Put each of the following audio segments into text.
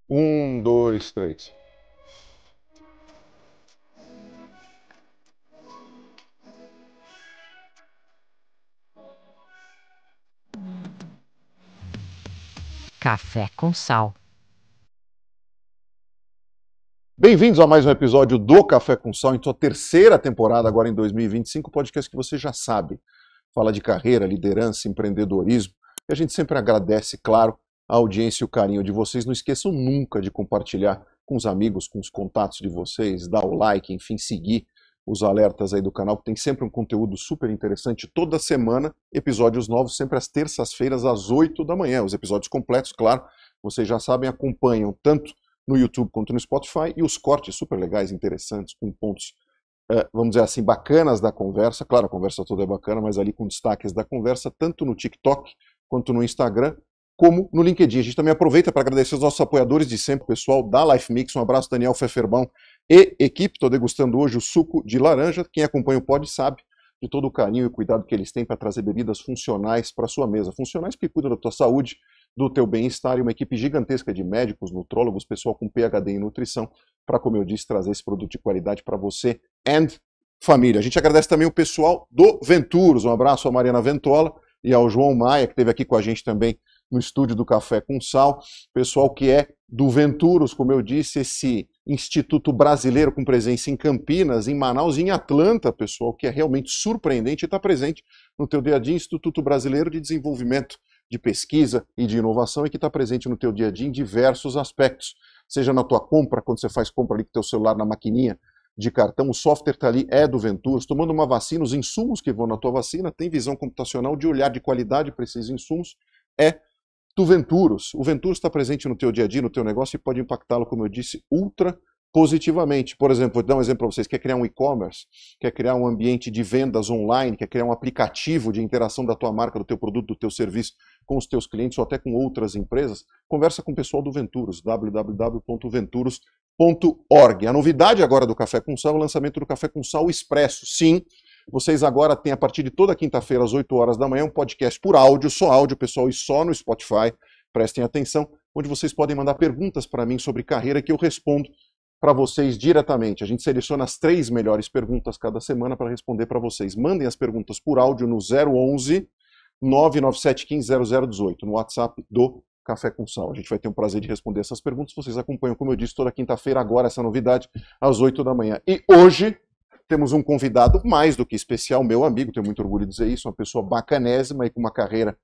Um, dois, três. Café com sal. Bem-vindos a mais um episódio do Café com Sal, em sua terceira temporada, agora em 2025, podcast que você já sabe. Fala de carreira, liderança, empreendedorismo. E a gente sempre agradece, claro, a audiência e o carinho de vocês. Não esqueçam nunca de compartilhar com os amigos, com os contatos de vocês, dar o like, enfim, seguir os alertas aí do canal, que tem sempre um conteúdo super interessante toda semana, episódios novos, sempre às terças-feiras, às 8 da manhã. Os episódios completos, claro, vocês já sabem, acompanham tanto no YouTube quanto no Spotify, e os cortes super legais, interessantes, com pontos, vamos dizer assim, bacanas da conversa. Claro, a conversa toda é bacana, mas ali com destaques da conversa, tanto no TikTok quanto no Instagram, como no LinkedIn. A gente também aproveita para agradecer os nossos apoiadores de sempre, o pessoal da Life Mix. Um abraço, Daniel Feferbão e equipe. Estou degustando hoje o suco de laranja. Quem acompanha o pod sabe de todo o carinho e cuidado que eles têm para trazer bebidas funcionais para sua mesa. Funcionais que cuidam da tua saúde, do teu bem-estar, e uma equipe gigantesca de médicos, nutrólogos, pessoal com PhD em nutrição, para, como eu disse, trazer esse produto de qualidade para você e família. A gente agradece também o pessoal do Venturos. Um abraço à Mariana Ventola e ao João Maia, que esteve aqui com a gente também no estúdio do Café com Sal. Pessoal que é do Venturos, como eu disse, esse instituto brasileiro com presença em Campinas, em Manaus e em Atlanta, pessoal, que é realmente surpreendente e está presente no teu dia a dia, Instituto Brasileiro de Desenvolvimento de Pesquisa e de Inovação, e que está presente no teu dia a dia em diversos aspectos, seja na tua compra, quando você faz compra ali com o teu celular na maquininha de cartão, o software está ali, é do Venturos, tomando uma vacina, os insumos que vão na tua vacina, tem visão computacional de olhar de qualidade para esses insumos, é do Venturos. O Venturos está presente no teu dia a dia, no teu negócio, e pode impactá-lo, como eu disse, ultra positivamente. Por exemplo, vou dar um exemplo para vocês: quer criar um e-commerce, quer criar um ambiente de vendas online, quer criar um aplicativo de interação da tua marca, do teu produto, do teu serviço com os teus clientes ou até com outras empresas, conversa com o pessoal do Venturos, www.venturos.org. A novidade agora do Café com Sal é o lançamento do Café com Sal Expresso. Sim, vocês agora têm, a partir de toda quinta-feira, às 8 horas da manhã, um podcast por áudio, só áudio, pessoal, e só no Spotify. Prestem atenção, onde vocês podem mandar perguntas para mim sobre carreira, que eu respondo para vocês diretamente. A gente seleciona as 3 melhores perguntas cada semana para responder para vocês. Mandem as perguntas por áudio no 011 997150018, no WhatsApp do Café com Sal. A gente vai ter um prazer de responder essas perguntas. Vocês acompanham, como eu disse, toda quinta-feira, agora essa novidade, às 8 da manhã. E hoje temos um convidado mais do que especial, meu amigo, tenho muito orgulho de dizer isso, uma pessoa bacanésima e com uma carreira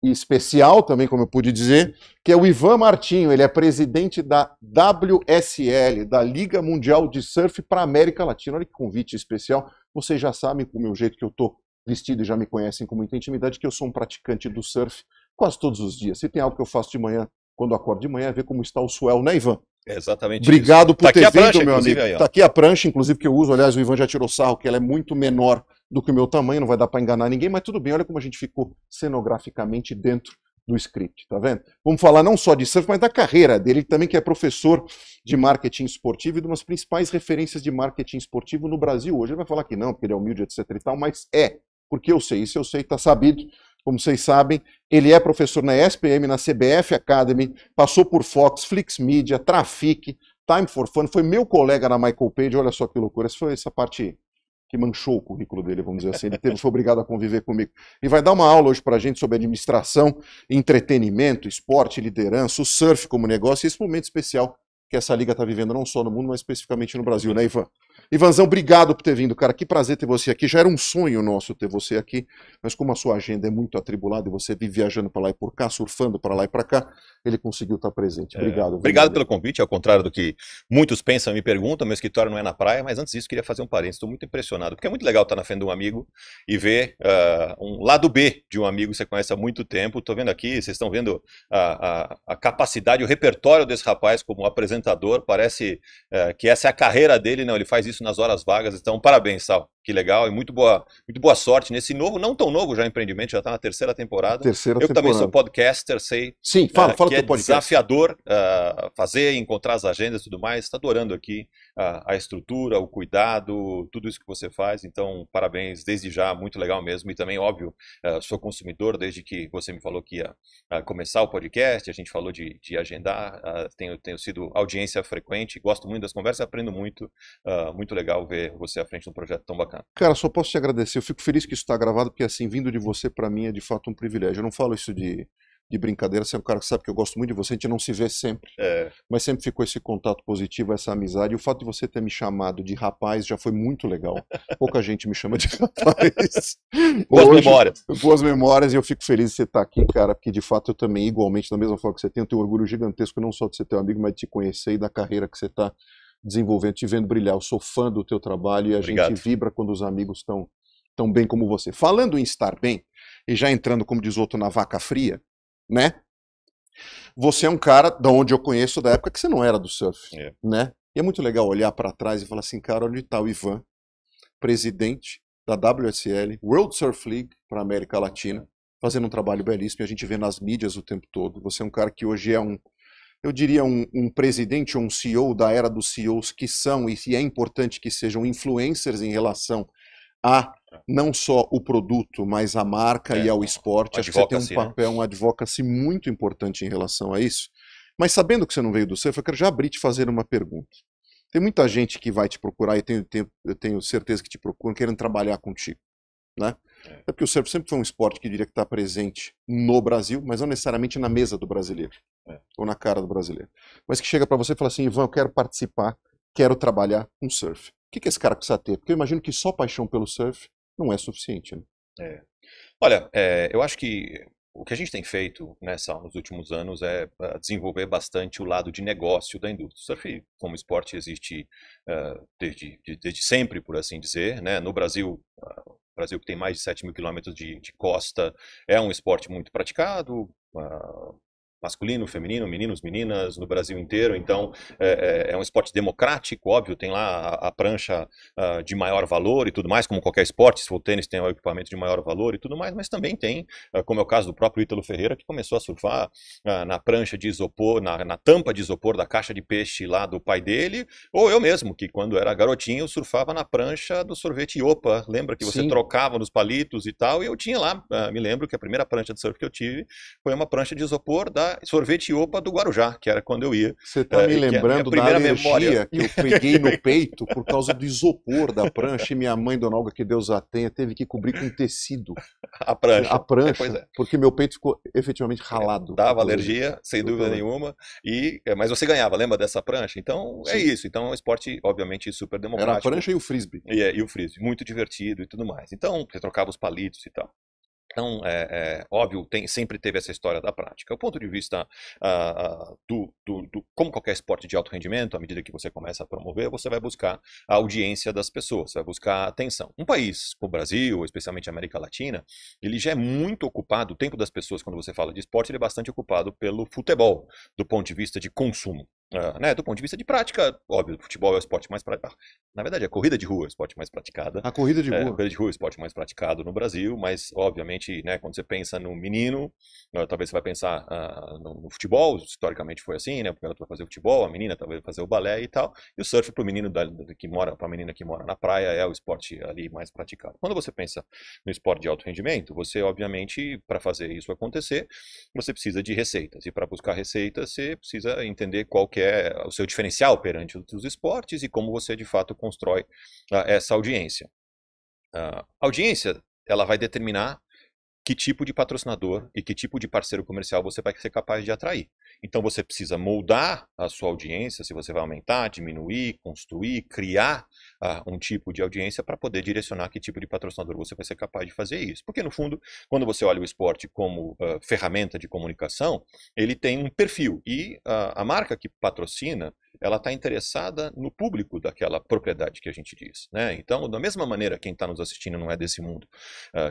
especial também, como eu pude dizer, que é o Ivan Martinho. Ele é presidente da WSL, da Liga Mundial de Surf para a América Latina. Olha que convite especial. Vocês já sabem, com o meu jeito que eu estou vestido e já me conhecem com muita intimidade, que eu sou um praticante do surf quase todos os dias. Se tem algo que eu faço de manhã, quando eu acordo de manhã, é ver como está o swell, né, Ivan? É exatamente Obrigado isso. por ter vindo, meu amigo. Aí, tá aqui a prancha, inclusive, que eu uso. Aliás, o Ivan já tirou sarro, que ela é muito menor do que o meu tamanho, não vai dar para enganar ninguém, mas tudo bem. Olha como a gente ficou cenograficamente dentro do script, tá vendo? Vamos falar não só de surf, mas da carreira dele, também, que é professor de marketing esportivo e de umas principais referências de marketing esportivo no Brasil hoje. Ele vai falar que não, porque ele é humilde, etc e tal, mas é, porque eu sei, isso eu sei, tá sabido. Como vocês sabem, ele é professor na ESPM, na CBF Academy, passou por Fox, Flix Media, Trafic, Time for Fun, foi meu colega na Michael Page. Olha só que loucura, essa foi essa parte que manchou o currículo dele, vamos dizer assim. Ele foi obrigado a conviver comigo. E vai dar uma aula hoje pra gente sobre administração, entretenimento, esporte, liderança, o surf como negócio, e esse momento especial que essa liga está vivendo, não só no mundo, mas especificamente no Brasil, né, Ivan? Ivanzão, obrigado por ter vindo, cara. Que prazer ter você aqui. Já era um sonho nosso ter você aqui, mas como a sua agenda é muito atribulada e você vive viajando para lá e por cá, surfando para lá e para cá, ele conseguiu estar presente. Obrigado. Obrigado pelo convite, ao contrário do que muitos pensam e me perguntam. Meu escritório não é na praia, mas antes disso queria fazer um parênteses. Estou muito impressionado, porque é muito legal estar na frente de um amigo e ver um lado B de um amigo que você conhece há muito tempo. Estou vendo aqui, vocês estão vendo a capacidade, o repertório desse rapaz como apresentador. Parece que essa é a carreira dele. Não, ele faz isso isso nas horas vagas. Então, parabéns, Sal. Que legal e muito boa sorte nesse novo, não tão novo já empreendimento, já está na terceira temporada. Terceira Eu temporada. também sou podcaster, sei Sim, fala que teu é podcast. desafiador fazer, encontrar as agendas e tudo mais. Está adorando aqui a estrutura, o cuidado, tudo isso que você faz. Então, parabéns desde já, muito legal mesmo. E também, óbvio, sou consumidor desde que você me falou que ia começar o podcast, a gente falou de agendar, tenho sido audiência frequente, gosto muito das conversas, aprendo muito. Muito legal ver você à frente de um projeto tão bacana. Cara, só posso te agradecer. Eu fico feliz que isso está gravado, porque assim, vindo de você, para mim, é de fato um privilégio. Eu não falo isso de brincadeira, você é um cara que sabe que eu gosto muito de você, a gente não se vê sempre, mas sempre ficou esse contato positivo, essa amizade. E o fato de você ter me chamado de rapaz já foi muito legal. Pouca gente me chama de rapaz. Boas memórias. Boas memórias, e eu fico feliz de você estar aqui, cara, porque de fato eu também, igualmente, da mesma forma que você tem, eu tenho um orgulho gigantesco, não só de ser teu amigo, mas de te conhecer e da carreira que você está desenvolvendo, te vendo brilhar. Eu sou fã do teu trabalho e a Obrigado. gente vibra quando os amigos estão tão bem como você. Falando em estar bem, e já entrando, como diz outro, na vaca fria, né? Você é um cara da onde eu conheço da época que você não era do surf, né? E é muito legal olhar para trás e falar assim, cara, onde está o Ivan, presidente da WSL, World Surf League para a América Latina, fazendo um trabalho belíssimo, e a gente vê nas mídias o tempo todo. Você é um cara que hoje é eu diria um presidente ou um CEO da era dos CEOs que são, e é importante que sejam influencers em relação a não só o produto, mas a marca e ao esporte. Acho que você tem um papel, um advocacy muito importante em relação a isso. Mas sabendo que você não veio do surf, eu quero já abrir e te fazer uma pergunta. Tem muita gente que vai te procurar, e eu tenho certeza que te procuram, querendo trabalhar contigo, né? É porque o surf sempre foi um esporte que diria que está presente no Brasil, mas não necessariamente na mesa do brasileiro, ou na cara do brasileiro. Mas que chega para você e fala assim, Ivan, eu quero participar, quero trabalhar com surf. O que esse cara precisa ter? Porque eu imagino que só paixão pelo surf não é suficiente, né? Olha, eu acho que o que a gente tem feito nos últimos anos é desenvolver bastante o lado de negócio da indústria. O surf, como esporte, existe desde sempre, por assim dizer, né? No Brasil, o Brasil que tem mais de 7 mil quilômetros de costa, é um esporte muito praticado, masculino, feminino, meninos, meninas, no Brasil inteiro. Então, é um esporte democrático, óbvio, tem lá a prancha de maior valor e tudo mais, como qualquer esporte, se for tênis tem o equipamento de maior valor e tudo mais, mas também tem, como é o caso do próprio Ítalo Ferreira, que começou a surfar na prancha de isopor, na tampa de isopor da caixa de peixe lá do pai dele, ou eu mesmo, que quando era garotinho, surfava na prancha do sorvete Iopa. Lembra que você Sim. trocava nos palitos e tal, e eu tinha lá, me lembro que a primeira prancha de surf que eu tive foi uma prancha de isopor da Sorvete Iopa do Guarujá, que era quando eu ia. Você está me lembrando da alergia memória que eu peguei no peito por causa do isopor da prancha, e minha mãe, Dona Olga, que Deus a tenha, teve que cobrir com tecido a prancha. A prancha, porque meu peito ficou efetivamente ralado. Dava alergia, sem dúvida nenhuma, mas você ganhava, lembra dessa prancha? Então, é isso. Então, é um esporte, obviamente, super democrático. Era a prancha e o frisbee. E o frisbee, muito divertido e tudo mais. Então, você trocava os palitos e tal. Então, óbvio, sempre teve essa história da prática. O ponto de vista como qualquer esporte de alto rendimento, à medida que você começa a promover, você vai buscar a audiência das pessoas, você vai buscar a atenção. Um país como o Brasil, especialmente a América Latina, ele já é muito ocupado, o tempo das pessoas, quando você fala de esporte, ele é bastante ocupado pelo futebol, do ponto de vista de consumo. Do ponto de vista de prática, óbvio, o futebol é o esporte mais praticado. Na verdade, a corrida de rua é o esporte mais praticada. A corrida de rua. A corrida de rua é o esporte mais praticado no Brasil, mas, obviamente, quando você pensa no menino, talvez você vai pensar no futebol, historicamente foi assim, né? O garoto vai fazer o futebol, a menina talvez vai fazer o balé e tal, e o surf para o menino para a menina que mora na praia é o esporte ali mais praticado. Quando você pensa no esporte de alto rendimento, você, obviamente, para fazer isso acontecer, você precisa de receitas, e para buscar receitas, você precisa entender qual que é o seu diferencial perante os esportes e como você, de fato, constrói essa audiência. A audiência, ela vai determinar que tipo de patrocinador e que tipo de parceiro comercial você vai ser capaz de atrair. Então você precisa moldar a sua audiência, se você vai aumentar, diminuir, construir, criar um tipo de audiência para poder direcionar que tipo de patrocinador você vai ser capaz de fazer isso. Porque no fundo, quando você olha o esporte como ferramenta de comunicação, ele tem um perfil e a marca que patrocina, ela está interessada no público daquela propriedade que a gente diz, né? Então, da mesma maneira, quem está nos assistindo não é desse mundo,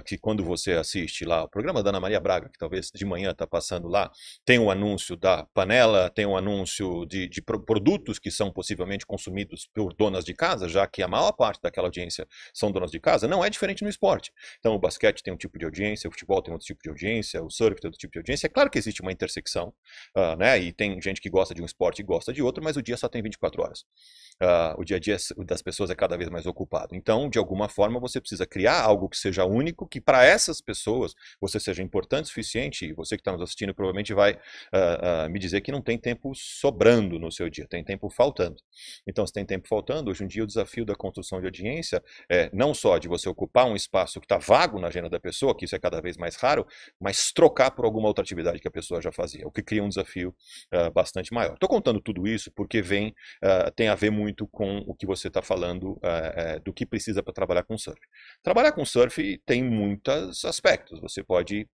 que quando você assiste lá o programa da Ana Maria Braga, que talvez de manhã está passando lá, tem um anúncio da panela, tem um anúncio de produtos que são possivelmente consumidos por donas de casa, já que a maior parte daquela audiência são donas de casa, não é diferente no esporte. Então, o basquete tem um tipo de audiência, o futebol tem outro tipo de audiência, o surf tem outro tipo de audiência. É claro que existe uma intersecção, né? E tem gente que gosta de um esporte e gosta de outro, mas o dia só tem 24 horas. O dia a dia das pessoas é cada vez mais ocupado. Então, de alguma forma, você precisa criar algo que seja único, que para essas pessoas você seja importante o suficiente, e você que está nos assistindo provavelmente vai me dizer que não tem tempo sobrando no seu dia, tem tempo faltando. Então, se tem tempo faltando, hoje em dia o desafio da construção de audiência é não só de você ocupar um espaço que está vago na agenda da pessoa, que isso é cada vez mais raro, mas trocar por alguma outra atividade que a pessoa já fazia, o que cria um desafio bastante maior. Estou contando tudo isso porque tem a ver muito com o que você está falando do que precisa para trabalhar com surf. Trabalhar com surf tem muitos aspectos. Você pode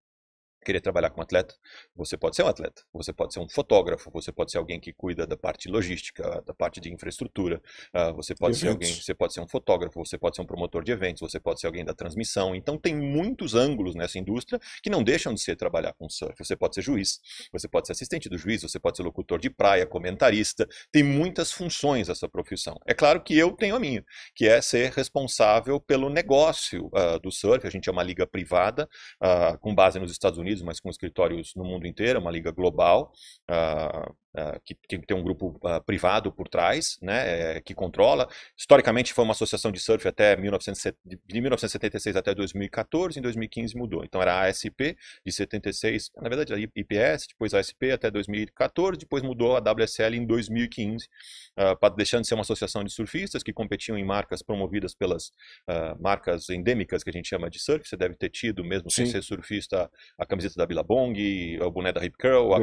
querer trabalhar com atleta, você pode ser um atleta, você pode ser um fotógrafo, você pode ser alguém que cuida da parte logística, da parte de infraestrutura, você pode ser alguém, você pode ser um fotógrafo, você pode ser um promotor de eventos, você pode ser alguém da transmissão. Então tem muitos ângulos nessa indústria que não deixam de ser trabalhar com surf. Você pode ser juiz, você pode ser assistente do juiz, você pode ser locutor de praia, comentarista, tem muitas funções essa profissão. É claro que eu tenho a minha, que é ser responsável pelo negócio do surf. A gente é uma liga privada, com base nos Estados Unidos, mas com escritórios no mundo inteiro, uma liga global, que tem um grupo privado por trás, né, que controla. Historicamente foi uma associação de surf até de 1976 até 2014, em 2015 mudou. Então era a ASP de 76, na verdade a IPS, depois a ASP até 2014, depois mudou a WSL em 2015, deixando de ser uma associação de surfistas que competiam em marcas promovidas pelas marcas endêmicas que a gente chama de surf. Você deve ter tido, mesmo sem ser surfista, a camiseta da Billabong, o boné da Rip Curl,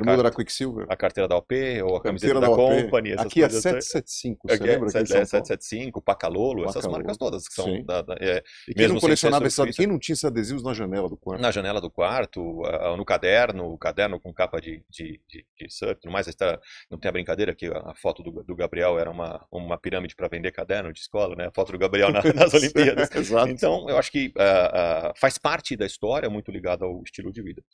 a carteira da OP, ou a camiseta da Company. Essas aqui coisas é 775, você lembra? 775, Pacalolo, essas marcas todas que são e quem não colecionava quem não tinha esses adesivos na janela do quarto? Na janela do quarto, no caderno, o caderno com capa de surf, tudo mais. Não tem a brincadeira que a foto do Gabriel era uma pirâmide para vender caderno de escola, né? A foto do Gabriel nas Olimpíadas. Então, eu acho que faz parte da história, muito ligado ao estilo de vida.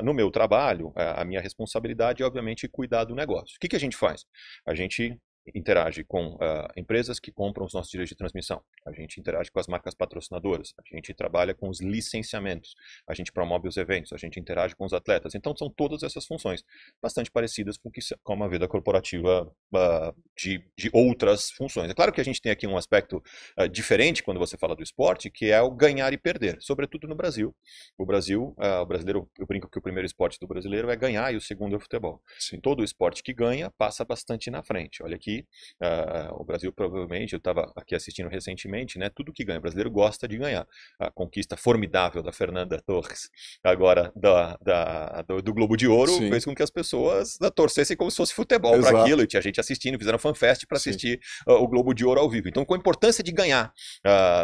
No meu trabalho, a minha responsabilidade é, obviamente, cuidar do negócio. O que a gente faz? A gente interage com empresas que compram os nossos direitos de transmissão, a gente interage com as marcas patrocinadoras, a gente trabalha com os licenciamentos, a gente promove os eventos, a gente interage com os atletas. Então são todas essas funções bastante parecidas com uma vida corporativa de outras funções. É claro que a gente tem aqui um aspecto diferente quando você fala do esporte, que é o ganhar e perder, sobretudo no Brasil. O brasileiro, eu brinco que o primeiro esporte do brasileiro é ganhar e o segundo é o futebol. Sim. Todo esporte que ganha passa bastante na frente. Olha aqui, o Brasil provavelmente, eu estava aqui assistindo recentemente, né, tudo que ganha, o brasileiro gosta de ganhar. A conquista formidável da Fernanda Torres, agora do Globo de Ouro, sim, fez com que as pessoas torcessem como se fosse futebol para aquilo, e tinha gente assistindo, fizeram fanfest para assistir o Globo de Ouro ao vivo. Então, com a importância de ganhar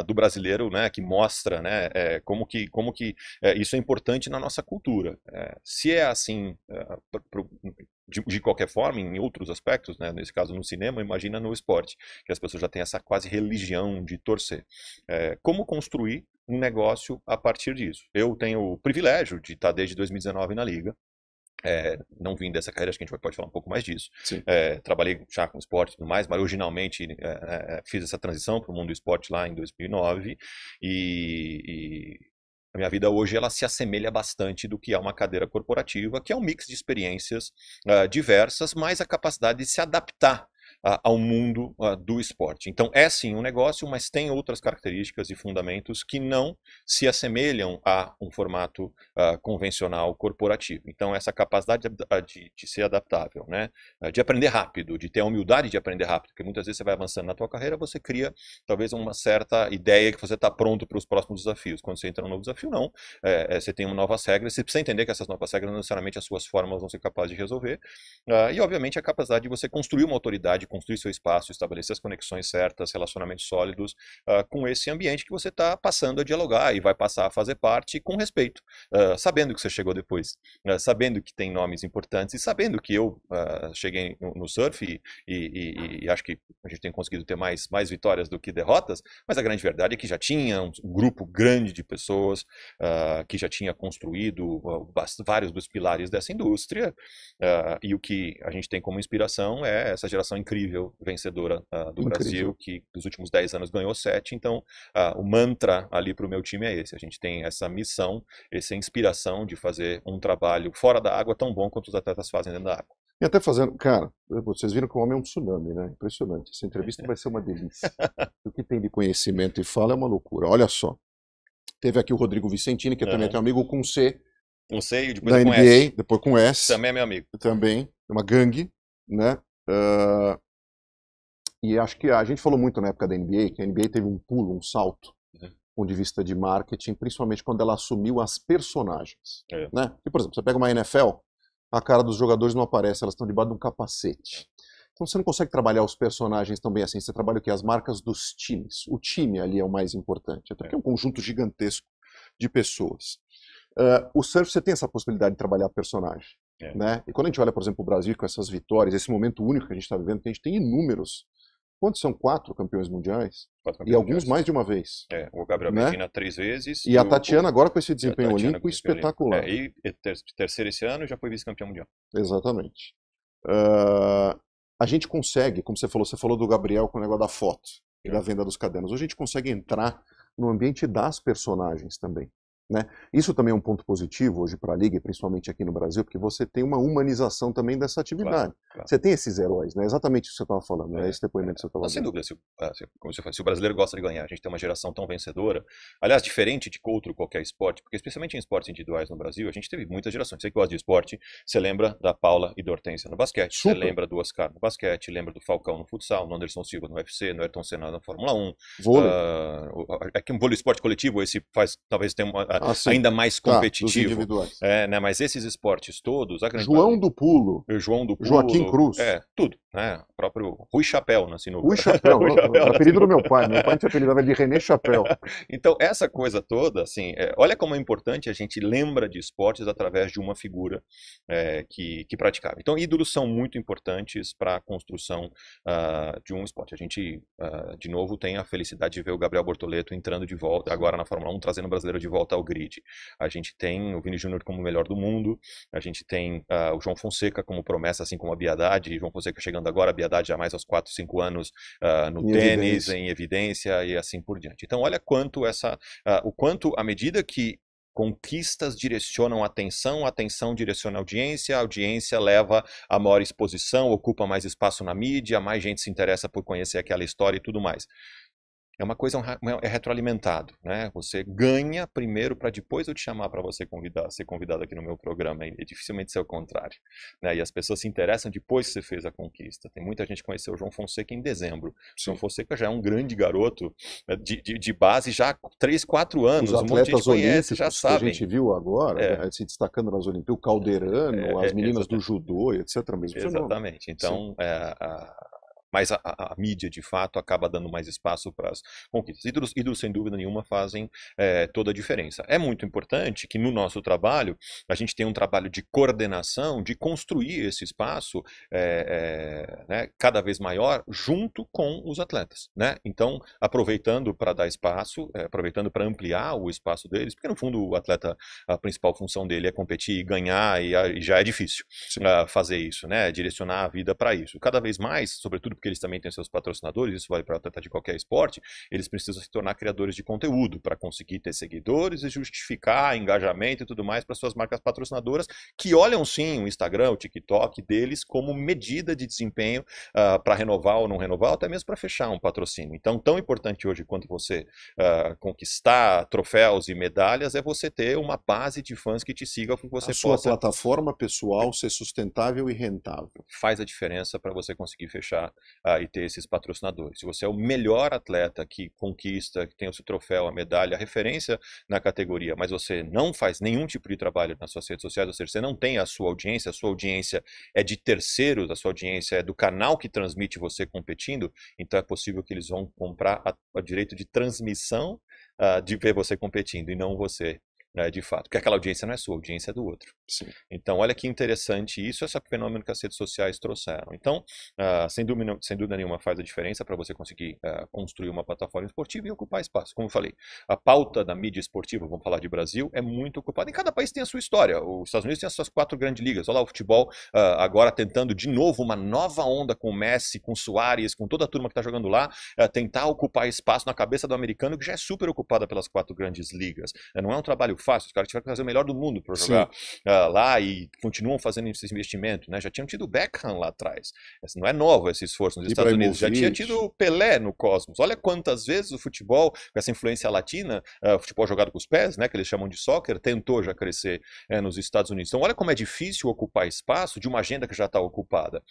do brasileiro, né, que mostra, né, como que isso é importante na nossa cultura. Se é assim de qualquer forma, em outros aspectos, né, nesse caso no cinema, imagina no esporte, que as pessoas já têm essa quase religião de torcer. Como construir um negócio a partir disso? Eu tenho o privilégio de estar desde 2019 na Liga. Não vim dessa carreira, acho que a gente pode falar um pouco mais disso. Trabalhei já com esporte e tudo mais, mas originalmente fiz essa transição para o mundo do esporte lá em 2009 e a minha vida hoje ela se assemelha bastante do que é uma cadeira corporativa, que é um mix de experiências diversas, mas a capacidade de se adaptar ao mundo do esporte. Então é sim um negócio, mas tem outras características e fundamentos que não se assemelham a um formato convencional corporativo. Então essa capacidade de ser adaptável, né? De aprender rápido, de ter a humildade de aprender rápido, porque muitas vezes você vai avançando na tua carreira, você cria talvez uma certa ideia que você está pronto para os próximos desafios. Quando você entra num novo desafio, não. Você tem novas regras, você precisa entender que essas novas regras não necessariamente as suas fórmulas vão ser capazes de resolver. E obviamente a capacidade de você construir uma autoridade construir seu espaço, estabelecer as conexões certas, relacionamentos sólidos com esse ambiente que você está passando a dialogar e vai passar a fazer parte com respeito, sabendo que você chegou depois, sabendo que tem nomes importantes e sabendo que eu cheguei no surf e acho que a gente tem conseguido ter mais vitórias do que derrotas, mas a grande verdade é que já tinha um grupo grande de pessoas que já tinha construído vários dos pilares dessa indústria, e o que a gente tem como inspiração é essa geração incrível, vencedora do Brasil, que nos últimos 10 anos ganhou 7. Então, o mantra ali para o meu time é esse. A gente tem essa missão, essa inspiração de fazer um trabalho fora da água tão bom quanto os atletas fazem dentro da água. E até fazendo, cara, vocês viram que o homem é um tsunami, né? Impressionante. Essa entrevista vai ser uma delícia. O que tem de conhecimento e fala é uma loucura. Olha só. Teve aqui o Rodrigo Vicentini, que também tem um amigo com C. Com C e depois da com NBA, S. depois com S. Também é meu amigo. Também. Uma gangue, né? E acho que a gente falou muito na época da NBA, que a NBA teve um pulo, um salto, do ponto de vista de marketing, principalmente quando ela assumiu as personagens. Né? E, por exemplo, você pega uma NFL, a cara dos jogadores não aparece, elas estão debaixo de um capacete. Então você não consegue trabalhar os personagens tão bem assim, você trabalha o quê? As marcas dos times. O time ali é o mais importante, até porque é um conjunto gigantesco de pessoas. O surf você tem essa possibilidade de trabalhar personagem. Né? E quando a gente olha, por exemplo, o Brasil com essas vitórias, esse momento único que a gente está vivendo, que a gente tem inúmeros. Quantos são? 4 campeões mundiais? 4 campeões e alguns mundiais. mais de uma vez. O Gabriel Medina 3 vezes. E a Tatiana agora com esse desempenho olímpico espetacular. E terceiro esse ano já foi vice-campeão mundial. Exatamente. A gente consegue, como você falou do Gabriel com o negócio da foto e da venda dos cadernos. Hoje a gente consegue entrar no ambiente das personagens também. Né? Isso também é um ponto positivo hoje para a Liga, principalmente aqui no Brasil, porque você tem uma humanização também dessa atividade. Claro. Você tem esses heróis, né? Exatamente isso que você estava falando, esse depoimento que você estava dando. Sem dúvida, como você fala, se o brasileiro gosta de ganhar, a gente tem uma geração tão vencedora, aliás, diferente de qualquer esporte, porque especialmente em esportes individuais no Brasil, a gente teve muitas gerações. Você que gosta de esporte, você lembra da Paula e da Hortência no basquete, você lembra do Oscar no basquete, lembra do Falcão no futsal, no Anderson Silva no UFC, no Ayrton Senna na Fórmula 1. Vôlei. É que um vôlei esporte coletivo, esse talvez tenha ainda mais competitivo, né? Mas esses esportes todos, João do Pulo, Joaquim Cruz, tudo, né? O próprio Rui Chapéu na sinuca. Rui Chapéu, o apelido do meu pai te apelidava de René Chapéu. Então essa coisa toda, assim, olha como é importante, a gente lembra de esportes através de uma figura que praticava. Então ídolos são muito importantes para a construção de um esporte. A gente, de novo, tem a felicidade de ver o Gabriel Bortoleto entrando de volta, agora na Fórmula 1, trazendo o brasileiro de volta ao grid. A gente tem o Vini Júnior como o melhor do mundo, a gente tem o João Fonseca como promessa, assim como a Bia Haddad, João Fonseca chegando agora, a Bia Haddad já mais aos 4, 5 anos no tênis, em evidência e assim por diante. Então olha o quanto à medida que conquistas direcionam a atenção direciona a audiência leva a maior exposição, ocupa mais espaço na mídia, mais gente se interessa por conhecer aquela história e tudo mais. É uma coisa, é retroalimentado, né? Você ganha primeiro para depois eu te chamar para você ser convidado aqui no meu programa. É dificilmente ser o contrário, né? E as pessoas se interessam depois que você fez a conquista. Tem muita gente que conheceu o João Fonseca em dezembro. O João Fonseca já é um grande garoto de base já há 3, 4 anos. Os atletas um monte de gente conhece, já sabem. Que a gente viu agora, se destacando nas Olimpíadas, o Calderano, as meninas do judô, etc. Mesmo exatamente. Então, mas a mídia, de fato, acaba dando mais espaço para as conquistas. Ídolos, sem dúvida nenhuma, fazem toda a diferença. É muito importante que no nosso trabalho, a gente tenha um trabalho de coordenação, de construir esse espaço né, cada vez maior junto com os atletas. Né? Então, aproveitando para dar espaço, aproveitando para ampliar o espaço deles, porque no fundo o atleta, a principal função dele é competir e ganhar, e já é difícil fazer isso, né? Direcionar a vida para isso. Cada vez mais, sobretudo porque eles também têm seus patrocinadores, isso vale para atleta de qualquer esporte, eles precisam se tornar criadores de conteúdo para conseguir ter seguidores e justificar engajamento e tudo mais para suas marcas patrocinadoras, que olham sim o Instagram, o TikTok deles como medida de desempenho para renovar ou não renovar, ou até mesmo para fechar um patrocínio. Então, tão importante hoje quanto você conquistar troféus e medalhas é você ter uma base de fãs que te sigam, que você possa... A sua plataforma pessoal ser sustentável e rentável. Faz a diferença para você conseguir fechar e ter esses patrocinadores. Se você é o melhor atleta que conquista, que tem o seu troféu, a medalha, a referência na categoria, mas você não faz nenhum tipo de trabalho nas suas redes sociais, ou seja, você não tem a sua audiência é de terceiros, a sua audiência é do canal que transmite você competindo, então é possível que eles vão comprar o direito de transmissão de ver você competindo e não você, de fato. Porque aquela audiência não é sua, a audiência é do outro. Sim. Então, olha que interessante isso, esse fenômeno que as redes sociais trouxeram. Então, sem dúvida nenhuma faz a diferença para você conseguir construir uma plataforma esportiva e ocupar espaço. Como eu falei, a pauta da mídia esportiva, vamos falar de Brasil, é muito ocupada. E cada país tem a sua história. Os Estados Unidos tem as suas 4 grandes ligas. Olha lá o futebol agora tentando de novo uma nova onda com o Messi, com o Suárez, com toda a turma que está jogando lá, tentar ocupar espaço na cabeça do americano, que já é super ocupada pelas 4 grandes ligas. Não é um trabalho fácil, os caras tiveram que fazer o melhor do mundo para jogar lá e continuam fazendo esse investimento, né? Já tinham tido o Beckham lá atrás. Não é novo esse esforço nos Estados Unidos. Já tinha tido o Pelé no Cosmos. Olha quantas vezes o futebol, com essa influência latina, futebol jogado com os pés, né? Que eles chamam de soccer, tentou já crescer nos Estados Unidos. Então olha como é difícil ocupar espaço de uma agenda que já está ocupada.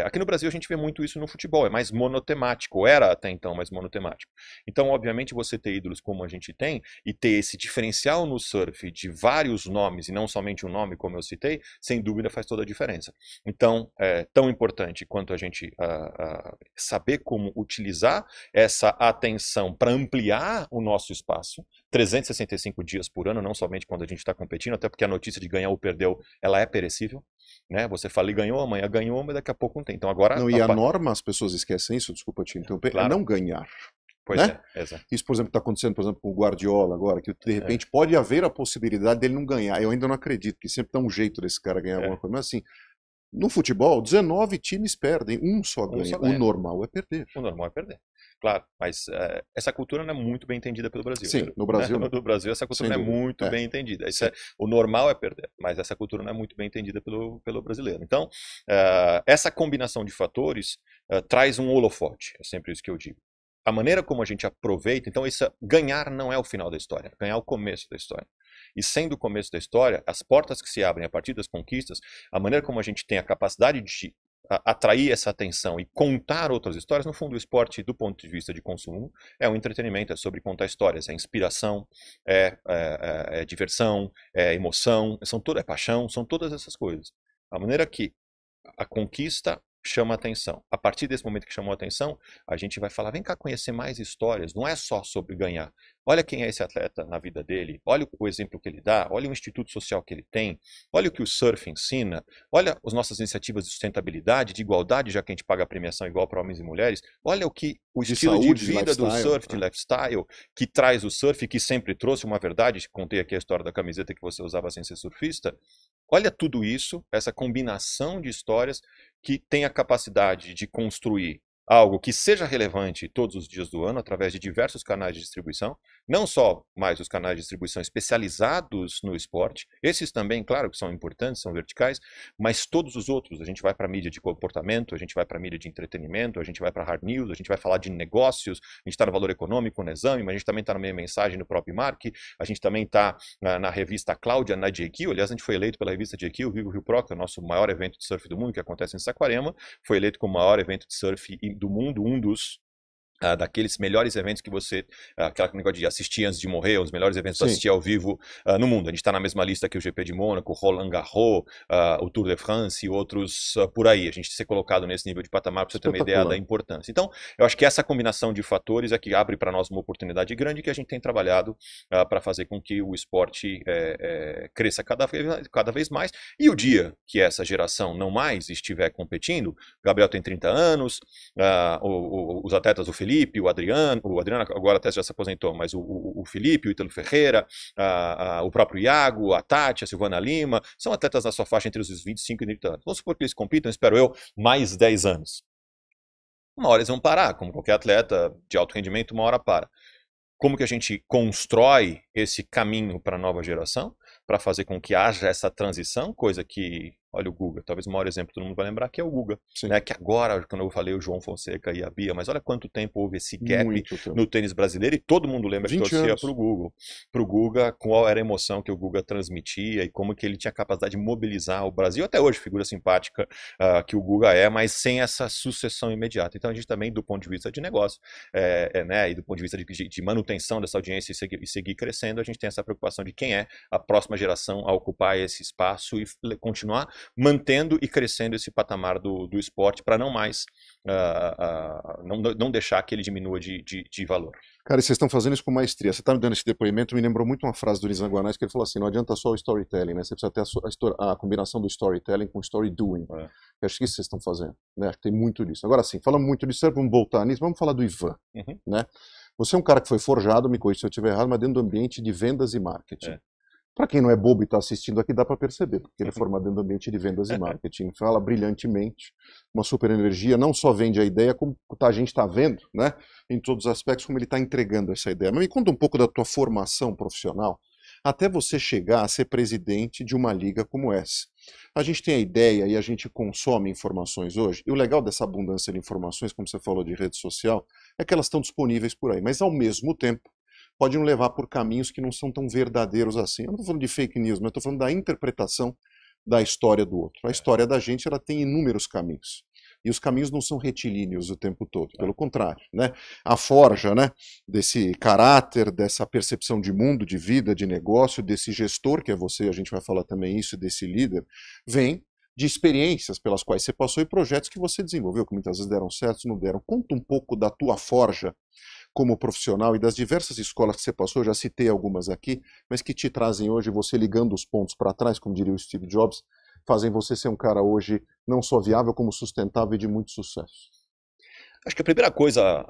Aqui no Brasil a gente vê muito isso no futebol, é mais monotemático, era até então mais monotemático. Então obviamente você ter ídolos como a gente tem e ter esse diferencial no surf de vários nomes e não somente um nome, como eu citei, sem dúvida faz toda a diferença. Então, é tão importante quanto a gente saber como utilizar essa atenção para ampliar o nosso espaço, 365 dias por ano, não somente quando a gente está competindo, até porque a notícia de ganhar ou perdeu, ela é perecível, né? Você fala e ganhou, amanhã ganhou, mas daqui a pouco não tem. Então agora... Não, e a norma, as pessoas esquecem isso, desculpa te interromper, Claro. é não ganhar. Pois né? Exato. Isso, por exemplo, está acontecendo, por exemplo, com o Guardiola agora, que de repente pode haver a possibilidade dele não ganhar. Eu ainda não acredito, que sempre dá um jeito desse cara ganhar alguma coisa. Mas assim, no futebol, 19 times perdem, um só ganha. O normal é perder. O normal é perder. Claro, mas essa cultura não é muito bem entendida pelo Brasil. Sim, no Brasil. No Brasil essa cultura não é muito bem entendida. O normal é perder, mas essa cultura não é muito bem entendida pelo brasileiro. Então, essa combinação de fatores traz um holofote, é sempre isso que eu digo. A maneira como a gente aproveita, então ganhar não é o final da história, ganhar é o começo da história. E sendo o começo da história, as portas que se abrem a partir das conquistas, a maneira como a gente tem a capacidade de atrair essa atenção e contar outras histórias, no fundo o esporte, do ponto de vista de consumo, é um entretenimento, é sobre contar histórias, é inspiração, é diversão, é emoção, é paixão, são todas essas coisas. A maneira que a conquista chama atenção. A partir desse momento que chamou atenção, a gente vai falar, vem cá conhecer mais histórias, não é só sobre ganhar. Olha quem é esse atleta na vida dele, olha o exemplo que ele dá, olha o instituto social que ele tem, olha o que o surf ensina, olha as nossas iniciativas de sustentabilidade, de igualdade, já que a gente paga a premiação igual para homens e mulheres, olha o estilo de vida do surf, de lifestyle, que traz o surf, que sempre trouxe uma verdade, contei aqui a história da camiseta que você usava sem ser surfista. Olha tudo isso, essa combinação de histórias que tem a capacidade de construir algo que seja relevante todos os dias do ano, através de diversos canais de distribuição, não só mais os canais de distribuição especializados no esporte, esses também, claro, que são importantes, são verticais, mas todos os outros, a gente vai para a mídia de comportamento, a gente vai para a mídia de entretenimento, a gente vai para a hard news, a gente vai falar de negócios, a gente está no Valor Econômico, no Exame, mas a gente também está na Meia Mensagem, no próprio Mark, a gente também está na revista Cláudia, na JQ, aliás, a gente foi eleito pela revista JQ, o Vivo Rio Pro, que é o nosso maior evento de surf do mundo, que acontece em Saquarema, foi eleito como o maior evento de surf do mundo, um dos daqueles melhores eventos que você, aquele negócio de assistir antes de morrer, os melhores eventos para assistir ao vivo no mundo. A gente está na mesma lista que o GP de Mônaco, o Roland Garros, o Tour de France e outros por aí. A gente ser colocado nesse nível de patamar para você ter uma ideia da importância. Então, eu acho que essa combinação de fatores é que abre para nós uma oportunidade grande que a gente tem trabalhado para fazer com que o esporte cresça cada vez mais. E o dia que essa geração não mais estiver competindo, o Gabriel tem 30 anos, os atletas, o Felipe, o Adriano agora até já se aposentou, mas o Felipe, o Ítalo Ferreira, o próprio Iago, a Tati, a Silvana Lima, são atletas na sua faixa entre os 25 e 30 anos. Vamos supor que eles compitam, espero eu, mais 10 anos. Uma hora eles vão parar, como qualquer atleta de alto rendimento, uma hora para. Como que a gente constrói esse caminho para a nova geração, para fazer com que haja essa transição, coisa que Olha o Guga, talvez o maior exemplo que todo mundo vai lembrar que é o Guga, Sim. né? Que agora, quando eu falei o João Fonseca e a Bia, mas olha quanto tempo houve esse gap Muito tempo. no tênis brasileiro e todo mundo lembra que 20 torcia anos. pro Guga, qual era a emoção que o Guga transmitia e como que ele tinha capacidade de mobilizar o Brasil, até hoje, figura simpática que o Guga é, mas sem essa sucessão imediata. Então a gente também, do ponto de vista de negócio, né, e do ponto de vista de manutenção dessa audiência e seguir crescendo, a gente tem essa preocupação de quem é a próxima geração a ocupar esse espaço e continuar mantendo e crescendo esse patamar do esporte para não mais não deixar que ele diminua de valor. Cara, e vocês estão fazendo isso com maestria. Você está me dando esse depoimento, me lembrou muito uma frase do Nizam Guanais, que ele falou assim, não adianta só o storytelling, né? Você precisa ter a combinação do storytelling com o story doing. Eu acho que isso vocês estão fazendo, né? Acho que tem muito disso. Agora sim, falamos muito disso, vamos voltar nisso, vamos falar do Ivan, né? Você é um cara que foi forjado, me corrija se eu estiver errado, mas dentro do ambiente de vendas e marketing. Para quem não é bobo e está assistindo aqui, dá para perceber, porque ele é formado dentro do ambiente de vendas e marketing. Fala brilhantemente, uma super energia, não só vende a ideia, como a gente está vendo, né, em todos os aspectos, como ele está entregando essa ideia. Mas me conta um pouco da tua formação profissional, até você chegar a ser presidente de uma liga como essa. A gente tem a ideia e a gente consome informações hoje, e o legal dessa abundância de informações, como você falou de rede social, é que elas estão disponíveis por aí, mas ao mesmo tempo, pode nos levar por caminhos que não são tão verdadeiros assim. Eu não estou falando de fake news, mas estou falando da interpretação da história do outro. A história da gente, ela tem inúmeros caminhos. E os caminhos não são retilíneos o tempo todo, pelo contrário, né? A forja, né, desse caráter, dessa percepção de mundo, de vida, de negócio, desse gestor, que é você, a gente vai falar também isso, desse líder, vem de experiências pelas quais você passou e projetos que você desenvolveu, que muitas vezes deram certo, não deram. Conta um pouco da tua forja como profissional e das diversas escolas que você passou, eu já citei algumas aqui, mas que te trazem hoje, você ligando os pontos para trás, como diria o Steve Jobs, fazem você ser um cara hoje não só viável, como sustentável e de muito sucesso. Acho que a primeira coisa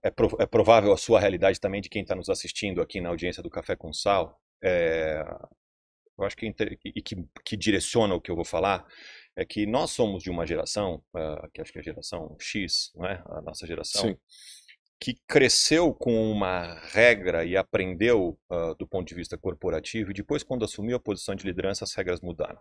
é provável a sua realidade também de quem está nos assistindo aqui na audiência do Café com Sal. Eu acho que direciona o que eu vou falar é que nós somos de uma geração, que acho que é a geração X, não é? A nossa geração. Sim. Que cresceu com uma regra e aprendeu do ponto de vista corporativo, e depois, quando assumiu a posição de liderança, as regras mudaram.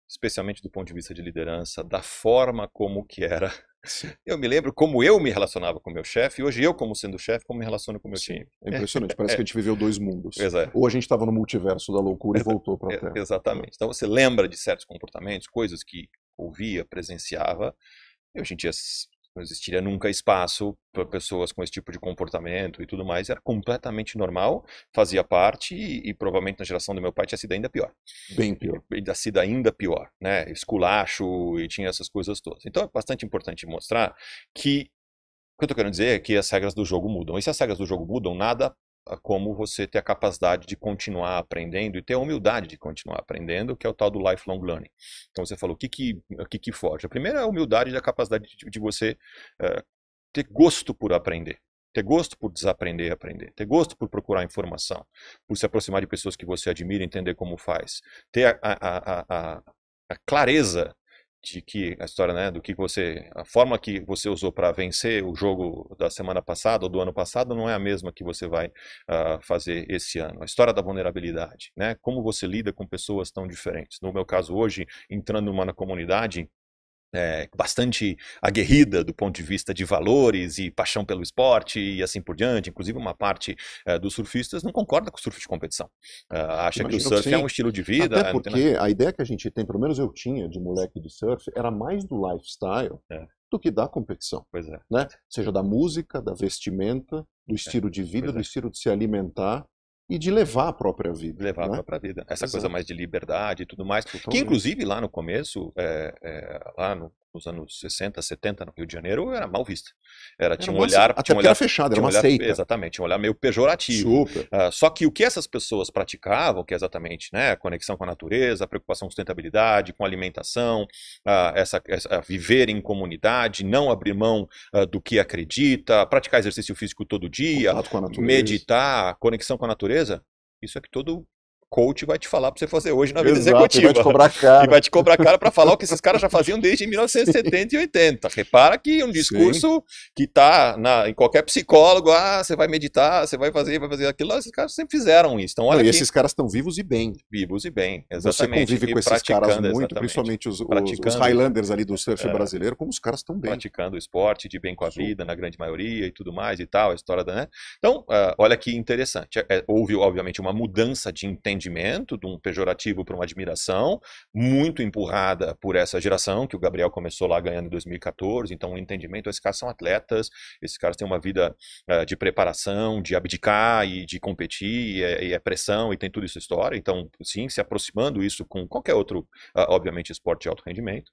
Especialmente do ponto de vista de liderança, da forma como que era. Sim. Eu me lembro como eu me relacionava com o meu chefe, e hoje eu, como sendo chefe, como me relaciono com o meu time. É impressionante, parece que a gente viveu dois mundos. Exato. Ou a gente estava no multiverso da loucura e voltou para a Terra. Exatamente. Então você lembra de certos comportamentos, coisas que ouvia, presenciava, e hoje em dia não existiria nunca espaço para pessoas com esse tipo de comportamento e tudo mais. Era completamente normal, fazia parte e provavelmente na geração do meu pai tinha sido ainda pior. Bem pior. Tinha sido ainda pior, né? Esculacho e tinha essas coisas todas. Então é bastante importante mostrar que o que eu estou querendo dizer é que as regras do jogo mudam. E se as regras do jogo mudam, nada como você ter a capacidade de continuar aprendendo e ter a humildade de continuar aprendendo, que é o tal do lifelong learning. Então você falou, o que foge? A primeira é a humildade e a capacidade de você ter gosto por aprender. Ter gosto por desaprender e aprender. Ter gosto por procurar informação. Por se aproximar de pessoas que você admira e entender como faz. Ter a clareza de que a história, né, a forma que você usou para vencer o jogo da semana passada ou do ano passado não é a mesma que você vai fazer esse ano. A história da vulnerabilidade, né, como você lida com pessoas tão diferentes. No meu caso hoje, entrando numa comunidade bastante aguerrida do ponto de vista de valores e paixão pelo esporte e assim por diante. Inclusive uma parte dos surfistas não concorda com o surf de competição. Acha que o surf é um estilo de vida. Até porque a ideia que a gente tem, pelo menos eu tinha de moleque de surf, era mais do lifestyle do que da competição. Pois é. Né? Seja da música, da vestimenta, do estilo de vida, do estilo de se alimentar e de levar a própria vida. Levar, né, a própria vida. Essa coisa mais de liberdade e tudo mais. Totalmente. Que inclusive lá no começo, lá nos anos 60, 70 no Rio de Janeiro, era mal vista. Tinha um olhar... Até porque era fechado, era uma seita. Exatamente, tinha um olhar meio pejorativo. Super. Só que o que essas pessoas praticavam, que é exatamente, né, a conexão com a natureza, a preocupação com sustentabilidade, com alimentação, viver em comunidade, não abrir mão do que acredita, praticar exercício físico todo dia, meditar, conexão com a natureza, isso é que todo coach vai te falar para você fazer hoje na vida Exato, executiva. e vai te cobrar caro. E vai te cobrar caro para falar o que esses caras já faziam desde 1970 e 80. Repara que um discurso que está em qualquer psicólogo, você vai meditar, você vai fazer aquilo, esses caras sempre fizeram isso. Então, olha e aqui, esses caras estão vivos e bem. vivos e bem, Você exatamente. convive com E esses caras muito, exatamente. principalmente os Praticando. Highlanders ali do surf brasileiro, como os caras estão bem. Praticando o esporte, de bem com a vida, na grande maioria e tudo mais e tal, a história da, né? Então, olha que interessante. Houve, obviamente, uma mudança de entendimento, de um pejorativo para uma admiração, muito empurrada por essa geração, que o Gabriel começou lá ganhando em 2014, então o entendimento, esses caras são atletas, esses caras têm uma vida de preparação, de abdicar e de competir, e é pressão, e tem tudo isso história, então, sim, se aproximando isso com qualquer outro, obviamente, esporte de alto rendimento.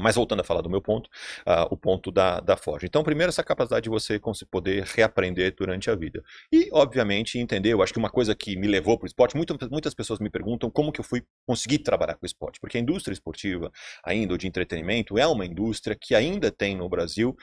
Mas voltando a falar do meu ponto, o ponto da Forge. Então, primeiro, essa capacidade de você poder reaprender durante a vida. E, obviamente, entender, eu acho que uma coisa que me levou para o esporte, muitas pessoas me perguntam como que eu consegui trabalhar com o esporte. Porque a indústria esportiva, ainda, ou de entretenimento, é uma indústria que ainda tem no Brasil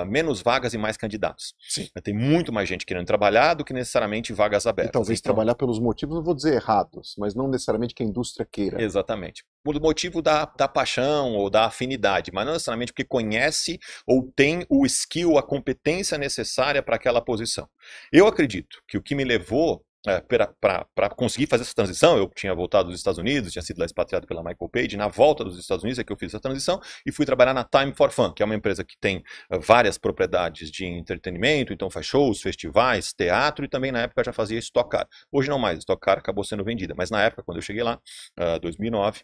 menos vagas e mais candidatos. Sim. Tem muito mais gente querendo trabalhar do que necessariamente vagas abertas. E talvez trabalhar pelos motivos, eu vou dizer errados, mas não necessariamente que a indústria queira. Exatamente. Por motivo da paixão ou da afinidade, mas não necessariamente porque conhece ou tem o skill, a competência necessária para aquela posição. Eu acredito que o que me levou para conseguir fazer essa transição, eu tinha voltado dos Estados Unidos, tinha sido lá expatriado pela Michael Page, na volta dos Estados Unidos é que eu fiz essa transição e fui trabalhar na Time for Fun, que é uma empresa que tem várias propriedades de entretenimento, então faz shows, festivais, teatro e também na época já fazia Stock Car. Hoje não mais, Stock Car acabou sendo vendida, mas na época, quando eu cheguei lá, 2009,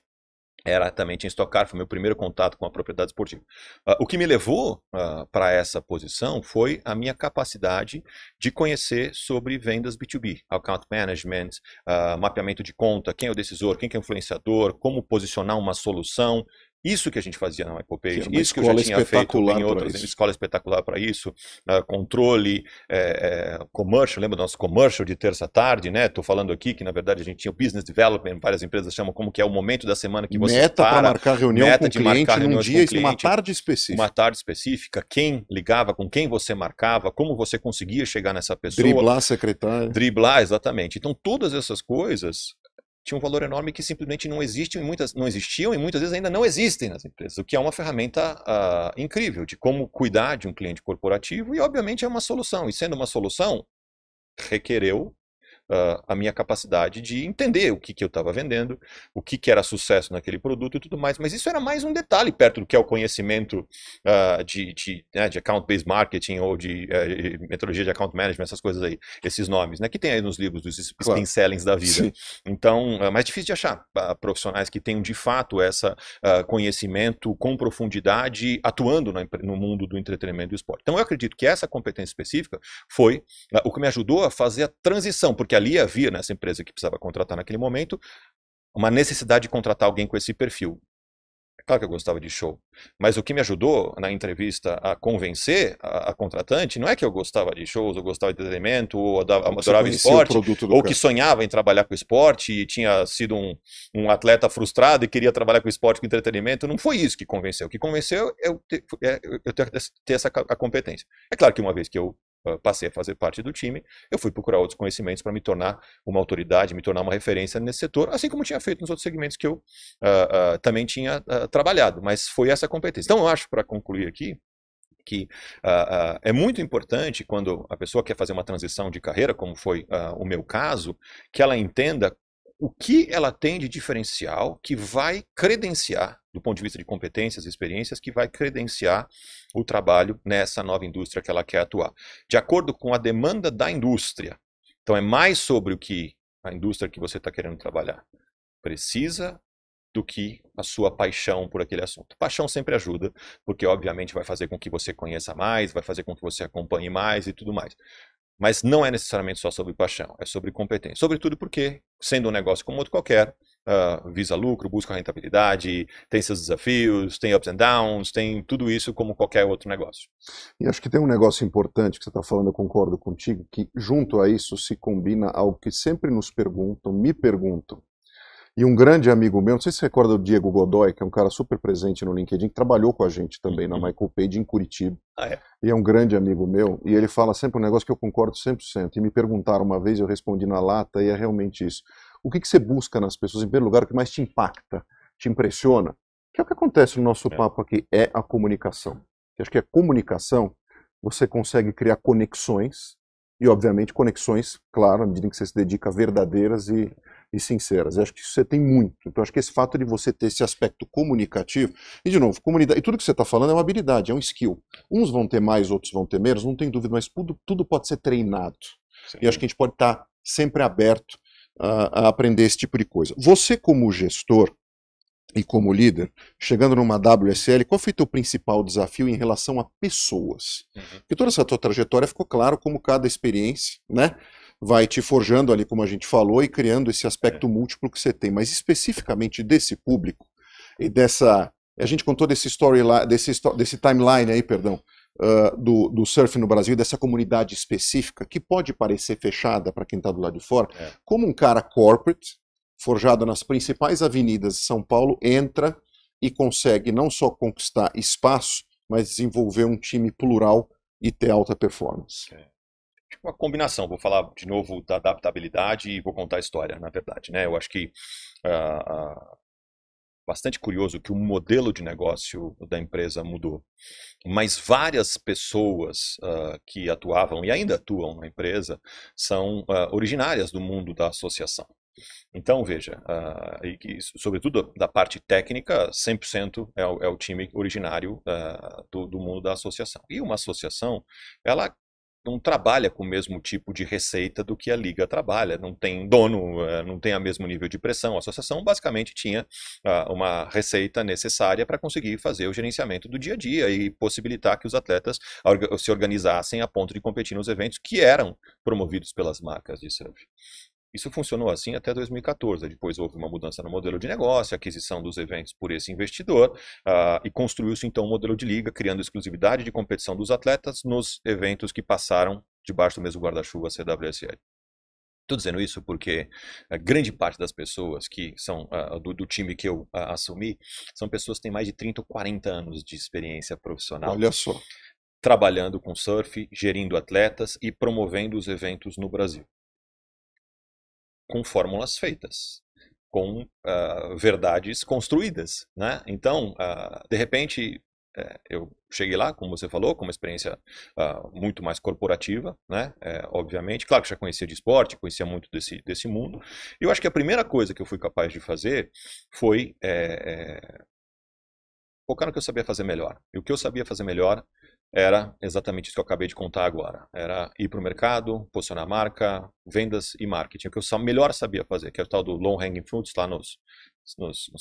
também tinha Stock Car, foi meu primeiro contato com a propriedade esportiva. O que me levou para essa posição foi a minha capacidade de conhecer sobre vendas B2B, account management, mapeamento de conta, quem é o decisor, quem é o influenciador, como posicionar uma solução. Isso que a gente fazia na Michael Page, isso que eu já tinha feito em outras, escola espetacular para isso, controle, commercial, lembra do nosso commercial de terça-tarde, né? Estou falando aqui que na verdade a gente tinha o business development, várias empresas chamam como que é o momento da semana que você meta para marcar reunião com o cliente num dia, numa tarde específica. Uma tarde específica, quem ligava, com quem você marcava, como você conseguia chegar nessa pessoa. Driblar a secretária. Driblar, exatamente. Então todas essas coisas tinha um valor enorme que simplesmente não existiam e muitas vezes ainda não existem nas empresas, o que é uma ferramenta incrível de como cuidar de um cliente corporativo e, obviamente, é uma solução. E sendo uma solução, requereu a minha capacidade de entender o que eu estava vendendo, o que era sucesso naquele produto e tudo mais. Mas isso era mais um detalhe perto do que é o conhecimento de account-based marketing ou de metodologia de account management, essas coisas aí, esses nomes, né, que tem aí nos livros dos spin sellings da vida. Sim. Então, é mais difícil de achar profissionais que tenham de fato esse conhecimento com profundidade atuando no mundo do entretenimento e do esporte. Então, eu acredito que essa competência específica foi o que me ajudou a fazer a transição, porque ali havia, nessa empresa que precisava contratar naquele momento, uma necessidade de contratar alguém com esse perfil. É claro que eu gostava de show, mas o que me ajudou na entrevista a convencer a contratante não é que eu gostava de shows, eu gostava de entretenimento, ou adorava esporte, ou que sonhava em trabalhar com esporte e tinha sido um atleta frustrado e queria trabalhar com esporte, com entretenimento. Não foi isso que convenceu. O que convenceu é eu ter essa competência. É claro que uma vez que eu passei a fazer parte do time, eu fui procurar outros conhecimentos para me tornar uma autoridade, me tornar uma referência nesse setor, assim como tinha feito nos outros segmentos que eu também tinha trabalhado, mas foi essa competência. Então eu acho, para concluir aqui, que é muito importante quando a pessoa quer fazer uma transição de carreira, como foi o meu caso, que ela entenda o que ela tem de diferencial que vai credenciar, do ponto de vista de competências e experiências, que vai credenciar o trabalho nessa nova indústria que ela quer atuar. De acordo com a demanda da indústria. Então é mais sobre o que a indústria que você está querendo trabalhar precisa do que a sua paixão por aquele assunto. Paixão sempre ajuda, porque obviamente vai fazer com que você conheça mais, vai fazer com que você acompanhe mais e tudo mais. Mas não é necessariamente só sobre paixão, é sobre competência. Sobretudo porque, sendo um negócio como outro qualquer, visa lucro, busca rentabilidade, tem seus desafios, tem ups and downs, tem tudo isso como qualquer outro negócio. E acho que tem um negócio importante que você está falando, eu concordo contigo, que junto a isso se combina algo que sempre nos perguntam, me perguntam. E um grande amigo meu, não sei se você recorda o Diego Godoy, que é um cara super presente no LinkedIn, que trabalhou com a gente também na Michael Page em Curitiba. E é um grande amigo meu, e ele fala sempre um negócio que eu concordo 100%. E me perguntaram uma vez, eu respondi na lata, e é realmente isso. o que você busca nas pessoas, em primeiro lugar, o que mais te impacta, te impressiona, que é o que acontece no nosso papo aqui, é a comunicação. Eu acho que a comunicação, você consegue criar conexões, e obviamente conexões, claro, à medida que você se dedica, verdadeiras e sinceras. Eu acho que isso você tem muito. Então acho que esse fato de você ter esse aspecto comunicativo, e de novo, comunidade, e tudo que você está falando é uma habilidade, é um skill. Uns vão ter mais, outros vão ter menos, não tem dúvida, mas tudo pode ser treinado. Sim. E acho que a gente pode estar sempre aberto a aprender esse tipo de coisa. Você como gestor e como líder, chegando numa WSL, qual foi o teu principal desafio em relação a pessoas? Porque toda essa tua trajetória ficou claro como cada experiência, né, vai te forjando ali, como a gente falou, e criando esse aspecto múltiplo que você tem. Mas especificamente desse público e dessa... A gente contou desse desse timeline aí, perdão, do surf no Brasil, dessa comunidade específica, que pode parecer fechada para quem está do lado de fora, como um cara corporate, forjado nas principais avenidas de São Paulo, entra e consegue não só conquistar espaço, mas desenvolver um time plural e ter alta performance. Uma combinação, vou falar de novo da adaptabilidade e vou contar a história, na verdade, né? Eu acho que bastante curioso que o modelo de negócio da empresa mudou, mas várias pessoas que atuavam e ainda atuam na empresa são originárias do mundo da associação. Então, veja, sobretudo da parte técnica, 100% é o time originário do mundo da associação. E uma associação, ela não trabalha com o mesmo tipo de receita do que a liga trabalha, não tem dono, não tem o mesmo nível de pressão. A associação basicamente tinha uma receita necessária para conseguir fazer o gerenciamento do dia a dia e possibilitar que os atletas se organizassem a ponto de competir nos eventos que eram promovidos pelas marcas de surf. Isso funcionou assim até 2014, depois houve uma mudança no modelo de negócio, aquisição dos eventos por esse investidor, e construiu-se então um modelo de liga, criando exclusividade de competição dos atletas nos eventos que passaram debaixo do mesmo guarda-chuva CWSL. Estou dizendo isso porque a grande parte das pessoas que são do time que eu assumi, são pessoas que têm mais de 30 ou 40 anos de experiência profissional. Olha só. Trabalhando com surf, gerindo atletas e promovendo os eventos no Brasil. Com fórmulas feitas, com verdades construídas, né? Então, de repente, eu cheguei lá, como você falou, com uma experiência muito mais corporativa, né? Obviamente, claro que já conhecia de esporte, conhecia muito desse mundo. E eu acho que a primeira coisa que eu fui capaz de fazer foi focar no que eu sabia fazer melhor. E o que eu sabia fazer melhor era exatamente isso que eu acabei de contar agora. Era ir para o mercado, posicionar a marca, vendas e marketing. O que eu melhor sabia fazer, que é o tal do long hanging fruits lá nos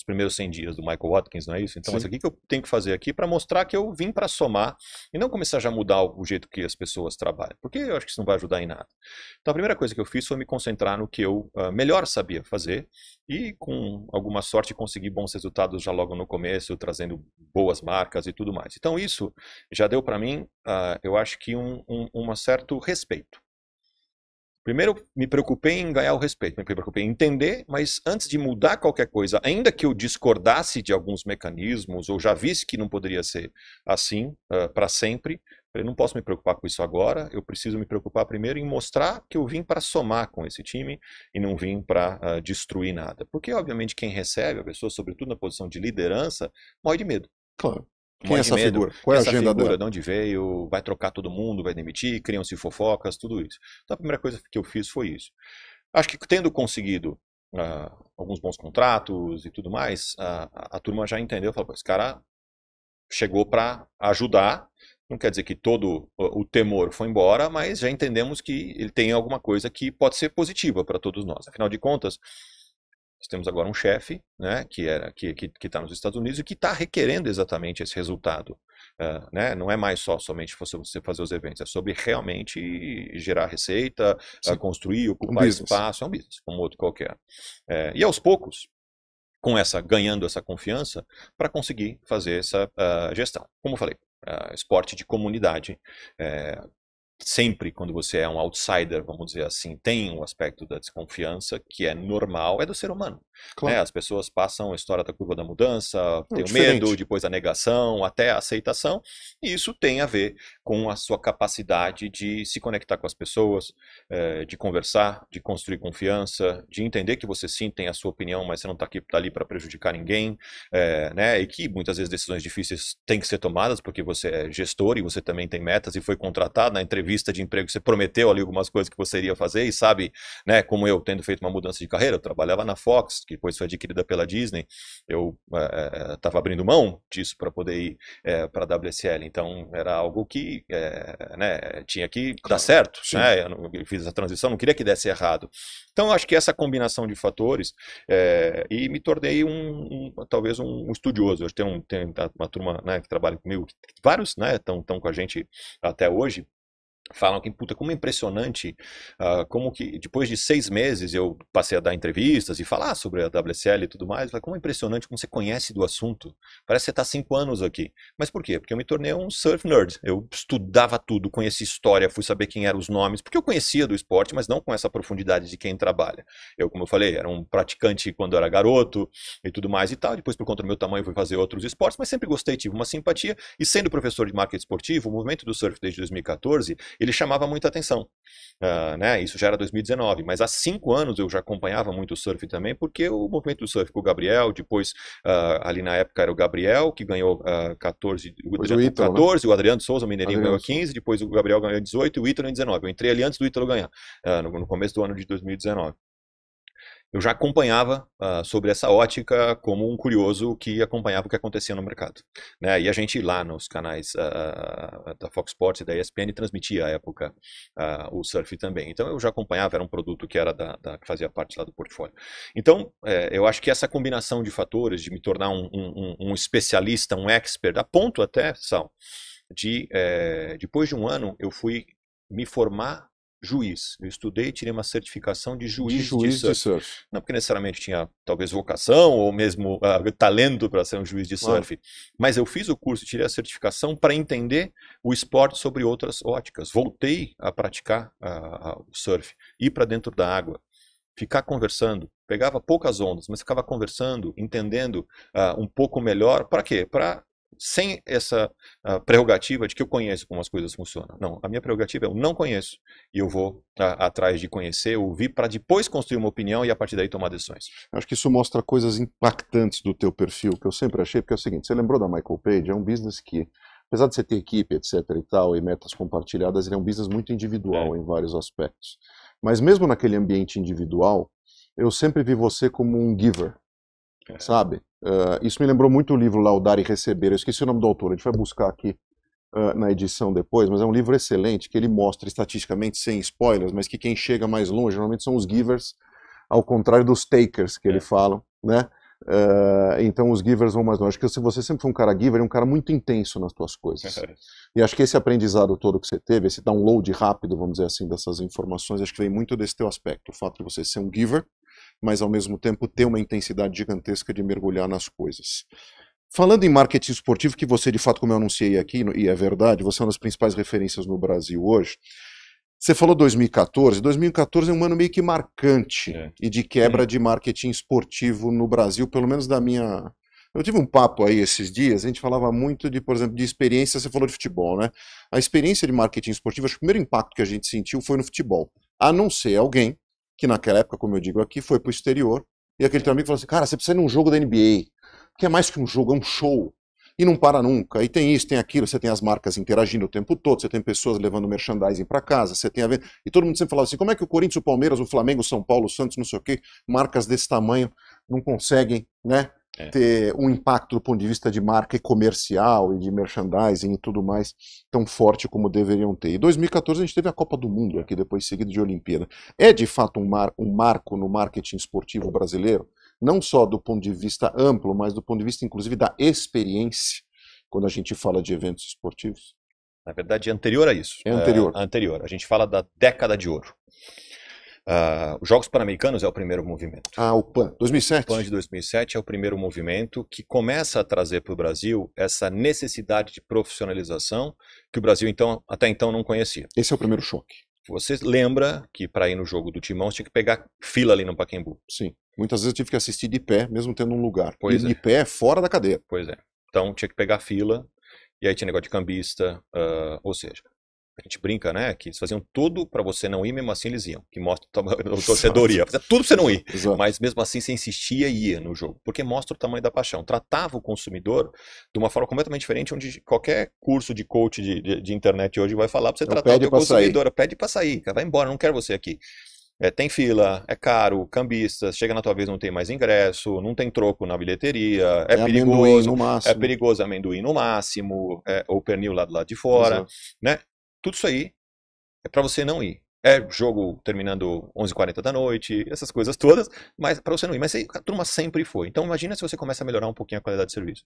primeiros 100 dias do Michael Watkins, não é isso? Então, mas o que eu tenho que fazer aqui para mostrar que eu vim para somar e não começar já a mudar o jeito que as pessoas trabalham, porque eu acho que isso não vai ajudar em nada. Então, a primeira coisa que eu fiz foi me concentrar no que eu melhor sabia fazer e, com alguma sorte, conseguir bons resultados já logo no começo, trazendo boas marcas e tudo mais. Então, isso já deu para mim, eu acho que um certo respeito. Primeiro, me preocupei em ganhar o respeito, me preocupei em entender, mas antes de mudar qualquer coisa, ainda que eu discordasse de alguns mecanismos, ou já visse que não poderia ser assim para sempre, eu não posso me preocupar com isso agora, eu preciso me preocupar primeiro em mostrar que eu vim para somar com esse time e não vim para destruir nada. Porque, obviamente, quem recebe, a pessoa, sobretudo na posição de liderança, morre de medo. Claro. Quem é essa figura? Qual é a agenda dela? De onde veio? Vai trocar todo mundo? Vai demitir? Criam-se fofocas? Tudo isso. Então a primeira coisa que eu fiz foi isso. Acho que tendo conseguido alguns bons contratos e tudo mais, a turma já entendeu. Falou, esse cara chegou para ajudar. Não quer dizer que todo o temor foi embora, mas já entendemos que ele tem alguma coisa que pode ser positiva para todos nós. Afinal de contas, nós temos agora um chefe, né, que está nos Estados Unidos e que está requerendo exatamente esse resultado. Né? Não é mais somente você fazer os eventos, é sobre realmente gerar receita, construir, ocupar espaço, é um business, como outro qualquer. E aos poucos, ganhando essa confiança, para conseguir fazer essa gestão. Como eu falei, esporte de comunidade. sempre, quando você é um outsider, vamos dizer assim, tem um aspecto da desconfiança que é normal, é do ser humano. Claro. Né? As pessoas passam a história da curva da mudança, tem o diferente. medo, depois a negação, até a aceitação, e isso tem a ver com a sua capacidade de se conectar com as pessoas, de conversar, de construir confiança, de entender que você sim tem a sua opinião, mas você não está ali para prejudicar ninguém, né? E que muitas vezes decisões difíceis têm que ser tomadas, porque você é gestor e você também tem metas e foi contratado na entrevista de emprego, você prometeu ali algumas coisas que você iria fazer e sabe, né, como eu tendo feito uma mudança de carreira, eu trabalhava na Fox, que depois foi adquirida pela Disney, eu estava abrindo mão disso para poder ir para a WSL, então era algo que né, tinha que dar certo, né? Eu fiz essa transição, não queria que desse errado. Então eu acho que essa combinação de fatores e me tornei talvez um estudioso. Hoje tem uma turma, né, que trabalha comigo, vários, né, estão com a gente até hoje. Falam que, puta, como é impressionante, como que depois de 6 meses eu passei a dar entrevistas e falar sobre a WSL e tudo mais, como é impressionante como você conhece do assunto, parece que você está 5 anos aqui. Mas por quê? Porque eu me tornei um surf nerd, eu estudava tudo, conhecia história, fui saber quem eram os nomes, porque eu conhecia do esporte, mas não com essa profundidade de quem trabalha. Eu, como eu falei, era um praticante quando eu era garoto e tudo mais e tal, depois por conta do meu tamanho fui fazer outros esportes, mas sempre gostei, tive uma simpatia, e sendo professor de marketing esportivo, o movimento do surf desde 2014, ele chamava muita atenção, né? Isso já era 2019, mas há 5 anos eu já acompanhava muito o surf também, porque o movimento do surf com o Gabriel, depois ali na época era o Gabriel, que ganhou 14, o Adriano Souza, o Mineirinho, ganhou 15, depois o Gabriel ganhou 18 e o Ítalo em 19. Eu entrei ali antes do Ítalo ganhar, no começo do ano de 2019. Eu já acompanhava sobre essa ótica como um curioso que acompanhava o que acontecia no mercado, né? E a gente lá nos canais da Fox Sports e da ESPN transmitia à época o surf também. Então eu já acompanhava, era um produto que era que fazia parte lá do portfólio. Então eu acho que essa combinação de fatores, de me tornar um especialista, um expert, a ponto até, Sal, depois de um ano eu fui me formar juiz. Eu estudei e tirei uma certificação de juiz de surf. Não porque necessariamente tinha talvez vocação ou mesmo talento para ser um juiz de surf, mas eu fiz o curso e tirei a certificação para entender o esporte sobre outras óticas. Voltei a praticar o surf, ir para dentro da água, ficar conversando. Pegava poucas ondas, mas ficava conversando, entendendo um pouco melhor. Para quê? Sem essa prerrogativa de que eu conheço como as coisas funcionam. Não, a minha prerrogativa é eu não conheço e eu vou atrás de conhecer, ouvir, para depois construir uma opinião e a partir daí tomar decisões. Acho que isso mostra coisas impactantes do teu perfil, que eu sempre achei, porque é o seguinte, você lembrou da Michael Page? É um business que, apesar de você ter equipe, etc e tal, e metas compartilhadas, ele é um business muito individual em vários aspectos. Mas mesmo naquele ambiente individual, eu sempre vi você como um giver. Sabe? Isso me lembrou muito o livro lá, O Dar e Receber. Eu esqueci o nome do autor, a gente vai buscar aqui na edição depois, mas é um livro excelente que ele mostra estatisticamente, sem spoilers, mas que quem chega mais longe normalmente são os givers, ao contrário dos takers que ele fala, né? Então os givers vão mais longe. Acho que se você sempre foi um cara giver, é um cara muito intenso nas tuas coisas. E acho que esse aprendizado todo que você teve, esse download rápido, vamos dizer assim, dessas informações, acho que vem muito desse teu aspecto. O fato de você ser um giver, mas ao mesmo tempo ter uma intensidade gigantesca de mergulhar nas coisas. Falando em marketing esportivo, que você de fato, como eu anunciei aqui, e é verdade, você é uma das principais referências no Brasil hoje, você falou 2014, 2014 é um ano meio que marcante e de quebra de marketing esportivo no Brasil, pelo menos da minha... Eu tive um papo aí esses dias, a gente falava muito de, por exemplo, de experiência, você falou de futebol, né? A experiência de marketing esportivo, acho que o primeiro impacto que a gente sentiu foi no futebol, a não ser alguém que naquela época, como eu digo aqui, foi pro exterior, e aquele teu amigo falou assim, cara, você precisa ir num jogo da NBA, que é mais que um jogo, é um show, e não para nunca, e tem isso, tem aquilo, você tem as marcas interagindo o tempo todo, você tem pessoas levando merchandising para casa, você tem a venda, e todo mundo sempre falava assim, como é que o Corinthians, o Palmeiras, o Flamengo, o São Paulo, o Santos, não sei o quê, marcas desse tamanho, não conseguem, né, ter um impacto do ponto de vista de marca e comercial e de merchandising e tudo mais tão forte como deveriam ter. Em 2014 a gente teve a Copa do Mundo aqui, depois seguido de Olimpíada. É de fato um marco no marketing esportivo brasileiro, não só do ponto de vista amplo, mas do ponto de vista inclusive da experiência, quando a gente fala de eventos esportivos? Na verdade é anterior a isso. É anterior. Anterior. A gente fala da década de ouro. Os Jogos Pan-Americanos é o primeiro movimento. O PAN, 2007. O PAN de 2007 é o primeiro movimento que começa a trazer para o Brasil essa necessidade de profissionalização que o Brasil até então não conhecia. Esse é o primeiro choque. Você lembra que para ir no jogo do Timão você tinha que pegar fila ali no Pacaembu? Sim. Muitas vezes eu tive que assistir de pé, mesmo tendo um lugar. Pois e de pé, fora da cadeira. Pois é. Então tinha que pegar fila, e aí tinha negócio de cambista, ou seja, a gente brinca, né, que eles faziam tudo para você não ir, mesmo assim eles iam, que mostra o torcedor ia, fazia tudo para você não ir, mas mesmo assim você insistia e ia no jogo, porque mostra o tamanho da paixão, tratava o consumidor de uma forma completamente diferente, onde qualquer curso de coach de internet hoje vai falar para você tratar o teu consumidor, pede para sair, cara, vai embora, não quero você aqui. Tem fila, é caro, cambistas, chega na tua vez não tem mais ingresso, não tem troco na bilheteria, é perigoso, é perigoso amendoim no máximo, ou pernil lá do lado de fora, né? Tudo isso aí é para você não ir. É jogo terminando 11h40 da noite, essas coisas todas, mas para você não ir. Mas aí, a turma sempre foi. Então imagina se você começa a melhorar um pouquinho a qualidade de serviço.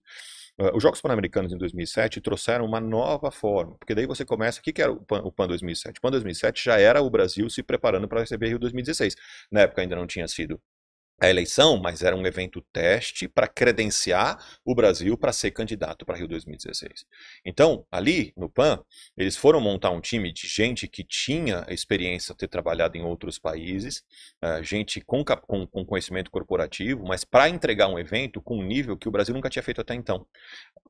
Os Jogos Pan-Americanos em 2007 trouxeram uma nova forma, porque daí você começa... O que era o PAN 2007? O PAN 2007 já era o Brasil se preparando para receber Rio 2016. Na época ainda não tinha sido a eleição, mas era um evento teste para credenciar o Brasil para ser candidato para Rio 2016. Então, ali no PAN, eles foram montar um time de gente que tinha experiência de ter trabalhado em outros países, gente com conhecimento corporativo, mas para entregar um evento com um nível que o Brasil nunca tinha feito até então.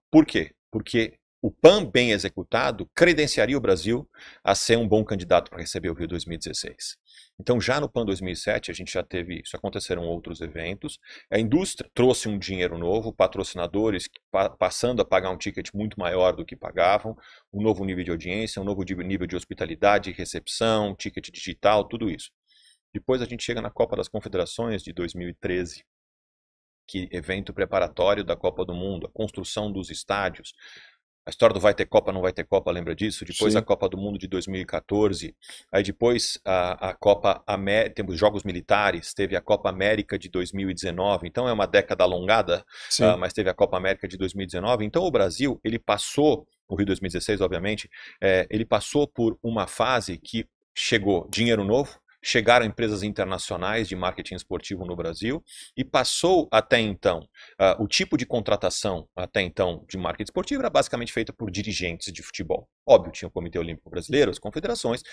Por quê? Porque o PAN bem executado credenciaria o Brasil a ser um bom candidato para receber o Rio 2016. Então, já no PAN 2007, a gente já teve isso, aconteceram outros eventos, a indústria trouxe um dinheiro novo, patrocinadores passando a pagar um ticket muito maior do que pagavam, um novo nível de audiência, um novo nível de hospitalidade, recepção, ticket digital, tudo isso. Depois a gente chega na Copa das Confederações de 2013, que evento preparatório da Copa do Mundo, a construção dos estádios, a história do vai ter Copa, não vai ter Copa, lembra disso? Depois Sim. a Copa do Mundo de 2014, aí depois a Copa América, temos Jogos Militares, teve a Copa América de 2019, então é uma década alongada, mas teve a Copa América de 2019, então o Brasil, ele passou, o Rio 2016 obviamente, ele passou por uma fase que chegou dinheiro novo, chegaram empresas internacionais de marketing esportivo no Brasil e passou até então, o tipo de contratação até então de marketing esportivo era basicamente feita por dirigentes de futebol. Óbvio, tinha o Comitê Olímpico Brasileiro, as confederações,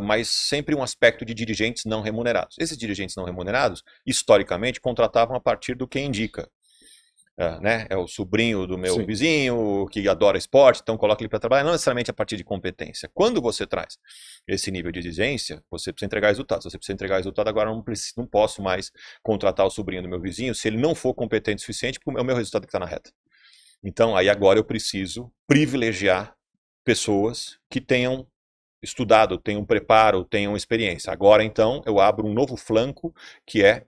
mas sempre um aspecto de dirigentes não remunerados. Esses dirigentes não remunerados, historicamente, contratavam a partir do que indica. Né? É o sobrinho do meu Sim. vizinho que adora esporte, então coloca ele para trabalhar, não necessariamente a partir de competência. Quando você traz esse nível de exigência, você precisa entregar resultados. Se você precisa entregar resultado, agora eu não posso mais contratar o sobrinho do meu vizinho se ele não for competente o suficiente, porque é o meu resultado que está na reta. Então, aí agora eu preciso privilegiar pessoas que tenham estudado, tenham preparo, tenham experiência. Agora, então, eu abro um novo flanco, que é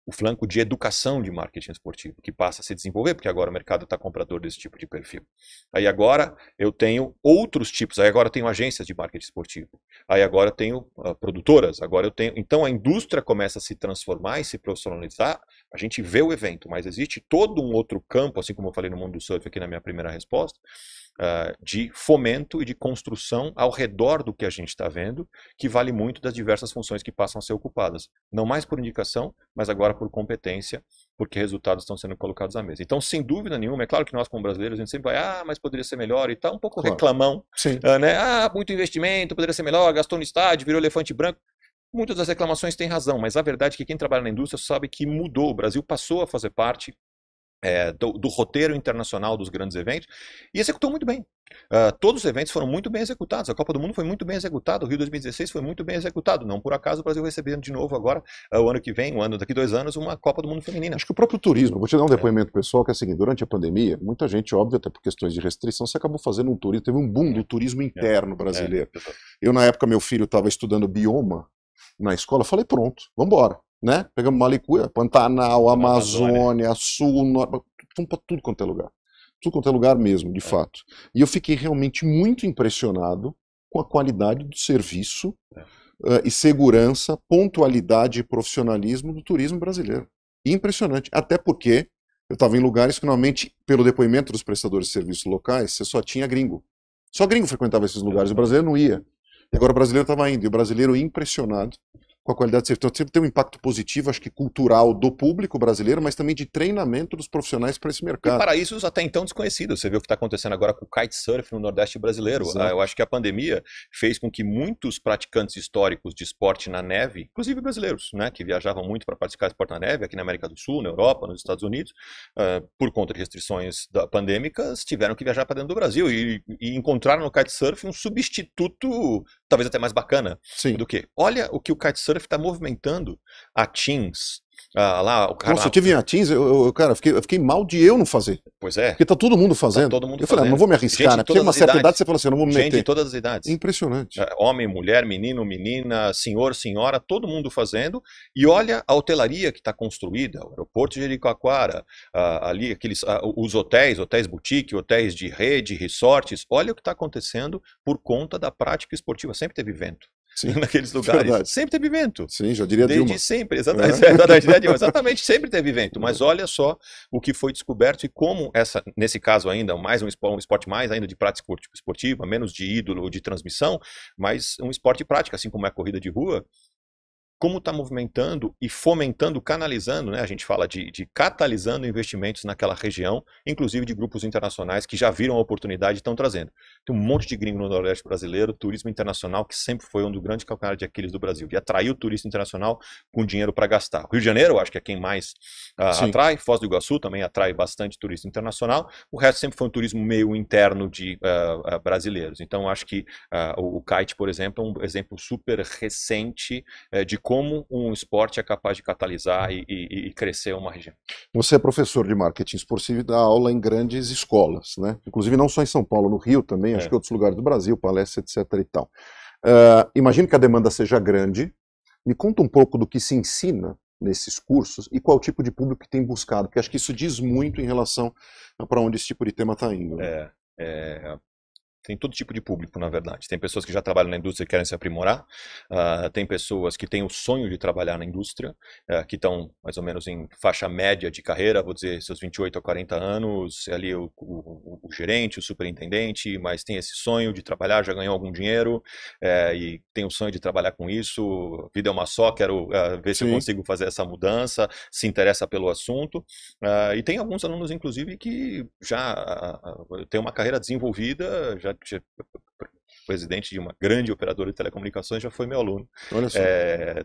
o flanco de educação de marketing esportivo, que passa a se desenvolver, porque agora o mercado está comprador desse tipo de perfil. Aí agora eu tenho outros tipos, aí agora eu tenho agências de marketing esportivo, aí agora eu tenho produtoras, agora eu tenho... Então a indústria começa a se transformar e se profissionalizar, a gente vê o evento, mas existe todo um outro campo, assim como eu falei no mundo do surf aqui na minha primeira resposta, de fomento e de construção ao redor do que a gente está vendo, que vale muito das diversas funções que passam a ser ocupadas. Não mais por indicação, mas agora por competência, porque resultados estão sendo colocados à mesa. Então, sem dúvida nenhuma, é claro que nós como brasileiros, a gente sempre vai, mas poderia ser melhor e tal, um pouco reclamão, né? Muito investimento, poderia ser melhor, gastou no estádio, virou elefante branco. Muitas das reclamações têm razão, mas a verdade é que quem trabalha na indústria sabe que mudou, o Brasil passou a fazer parte do roteiro internacional dos grandes eventos e executou muito bem. Todos os eventos foram muito bem executados. A Copa do Mundo foi muito bem executada, o Rio 2016 foi muito bem executado. Não por acaso o Brasil recebendo de novo agora, o ano que vem, daqui 2 anos, uma Copa do Mundo feminina. Acho que o próprio turismo, vou te dar um depoimento pessoal que é o seguinte, durante a pandemia, muita gente, óbvio, até por questões de restrição, se acabou fazendo um turismo, teve um boom do turismo interno brasileiro. Eu, na época, meu filho estava estudando bioma na escola, falei, pronto, vamos embora. Né? Pegamos Malicuia, Pantanal, Amazônia, Sul, Norte, fomos para tudo quanto é lugar. Tudo quanto é lugar mesmo, de fato. E eu fiquei realmente muito impressionado com a qualidade do serviço e segurança, pontualidade e profissionalismo do turismo brasileiro. Impressionante. Até porque eu estava em lugares que normalmente, pelo depoimento dos prestadores de serviços locais, você só tinha gringo. Só gringo frequentava esses lugares, o brasileiro não ia. E agora o brasileiro estava indo, e o brasileiro impressionado com a qualidade de serviço. Então, sempre tem um impacto positivo, acho que cultural do público brasileiro, mas também de treinamento dos profissionais para esse E mercado. paraísos até então desconhecidos. Você vê o que está acontecendo agora com o kitesurf no Nordeste brasileiro. Exato. Eu acho que a pandemia fez com que muitos praticantes históricos de esporte na neve, inclusive brasileiros, né, que viajavam muito para praticar esporte na neve, aqui na América do Sul, na Europa, nos Estados Unidos, por conta de restrições pandêmicas, tiveram que viajar para dentro do Brasil e encontraram no kitesurf um substituto, talvez até mais bacana Sim. do que. Olha o que o kitesurf está movimentando a teams. Lá, o cara, Nossa, eu tive em Atins, cara, eu fiquei mal de eu não fazer. Pois é. Porque tá todo mundo fazendo. Tá todo mundo eu falei, fazendo. não vou me arriscar, Gente né? de Porque todas uma as certa idades. idade você fala assim, eu não vou me Gente meter. de todas as idades. Impressionante. Homem, mulher, menino, menina, senhor, senhora, todo mundo fazendo. E olha a hotelaria que está construída, o aeroporto de Jericoacoara, ali os hotéis boutique, hotéis de rede, resorts. Olha o que está acontecendo por conta da prática esportiva. Sempre teve evento. Sim, naqueles lugares. verdade. Sempre teve evento. Sim, já diria Desde Dilma. sempre, exatamente, sempre teve evento. Mas olha só o que foi descoberto e como nesse caso ainda, mais um esporte mais ainda de prática esportiva, menos de ídolo ou de transmissão, mas um esporte de prática, assim como é a corrida de rua, como está movimentando e fomentando, canalizando, né? A gente fala de catalisando investimentos naquela região, inclusive de grupos internacionais que já viram a oportunidade e estão trazendo. Tem um monte de gringo no Nordeste brasileiro, turismo internacional, que sempre foi um dos grandes calcanhares de Aquiles do Brasil, de atrair o turista internacional com dinheiro para gastar. Rio de Janeiro, eu acho que é quem mais atrai, Foz do Iguaçu também atrai bastante turista internacional, o resto sempre foi um turismo meio interno de brasileiros. Então, acho que o kite, por exemplo, é um exemplo super recente de como um esporte é capaz de catalisar e crescer uma região. Você é professor de marketing esportivo e dá aula em grandes escolas, né? Inclusive não só em São Paulo, no Rio também, acho que em outros lugares do Brasil, palestras, etc. e tal. Imagino que a demanda seja grande. Me conta um pouco do que se ensina nesses cursos e qual tipo de público que tem buscado, porque acho que isso diz muito em relação a para onde esse tipo de tema está indo. Né? Tem todo tipo de público, na verdade. Tem pessoas que já trabalham na indústria e querem se aprimorar. Tem pessoas que têm o sonho de trabalhar na indústria, que estão mais ou menos em faixa média de carreira, vou dizer, seus 28 a 40 anos, ali o gerente, o superintendente, mas tem esse sonho de trabalhar, já ganhou algum dinheiro, e tem o sonho de trabalhar com isso. A vida é uma só, quero ver se eu consigo fazer essa mudança, se interessa pelo assunto. E tem alguns alunos, inclusive, que já têm uma carreira desenvolvida, já presidente de uma grande operadora de telecomunicações, já foi meu aluno. Olha só.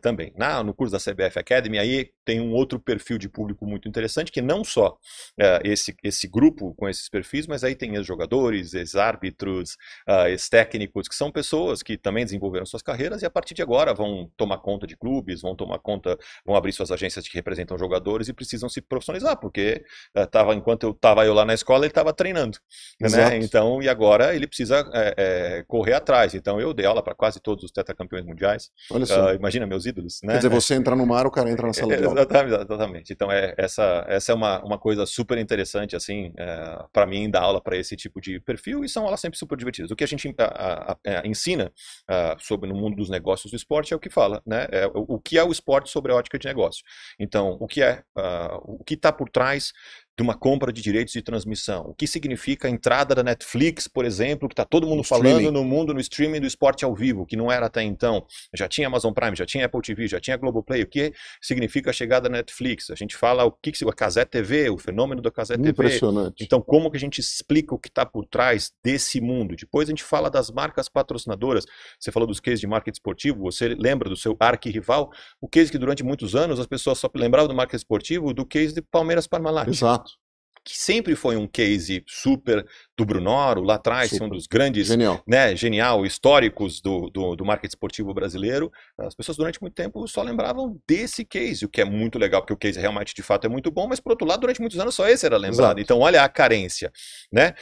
Também. No curso da CBF Academy, aí tem um outro perfil de público muito interessante, que não só esse grupo com esses perfis, mas aí tem ex-jogadores, ex-árbitros, ex-técnicos, que são pessoas que também desenvolveram suas carreiras e a partir de agora vão tomar conta de clubes, vão abrir suas agências que representam jogadores e precisam se profissionalizar, porque enquanto eu estava lá na escola, ele estava treinando. Né? Então, e agora ele precisa correr atrás. Então eu dei aula para quase todos os tetracampeões mundiais. Olha só. Imagina meus ídolos, né? Quer dizer, você entra no mar, o cara entra na sala de aula. Exatamente. Então essa é uma coisa super interessante assim para mim dar aula para esse tipo de perfil e são aulas sempre super divertidas. O que a gente ensina sobre no mundo dos negócios do esporte é o que fala, né? O que é o esporte sobre a ótica de negócio. Então o que está por trás de uma compra de direitos de transmissão. O que significa a entrada da Netflix, por exemplo, que está todo mundo falando no mundo, no streaming do esporte ao vivo, que não era até então. Já tinha Amazon Prime, já tinha Apple TV, já tinha Globoplay. O que significa a chegada da Netflix? A gente fala a Casé TV, o fenômeno da Casé TV. Impressionante. Então, como que a gente explica o que está por trás desse mundo? Depois a gente fala das marcas patrocinadoras. Você falou dos cases de marketing esportivo, você lembra do seu arquirrival? O case que durante muitos anos as pessoas só lembravam do marketing esportivo do case de Palmeiras Parmalat. Exato. Que sempre foi um case super do Brunoro, lá atrás, um dos grandes, genial, históricos do marketing esportivo brasileiro. As pessoas durante muito tempo só lembravam desse case, o que é muito legal, porque o case realmente de fato é muito bom, mas por outro lado, durante muitos anos só esse era lembrado. Exato. Então olha a carência, né?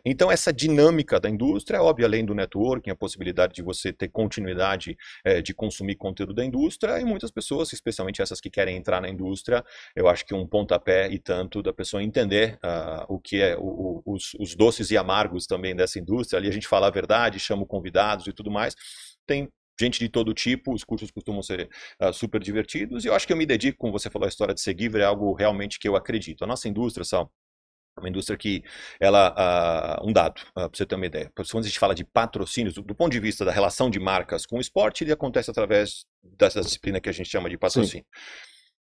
Então essa dinâmica da indústria, é óbvio, além do networking, a possibilidade de você ter continuidade de consumir conteúdo da indústria, e muitas pessoas, especialmente essas que querem entrar na indústria, eu acho que um pontapé e tanto da pessoa entender o que é os doces e amargos também dessa indústria. Ali a gente fala a verdade, chama convidados e tudo mais. Tem gente de todo tipo, os cursos costumam ser super divertidos, e eu acho que eu me dedico, como você falou, a história de Seguiver é algo realmente que eu acredito. A nossa indústria, Sal, Uma indústria que ela, um dado, para você ter uma ideia, quando a gente fala de patrocínios, do ponto de vista da relação de marcas com o esporte, ele acontece através dessa disciplina que a gente chama de patrocínio. Sim.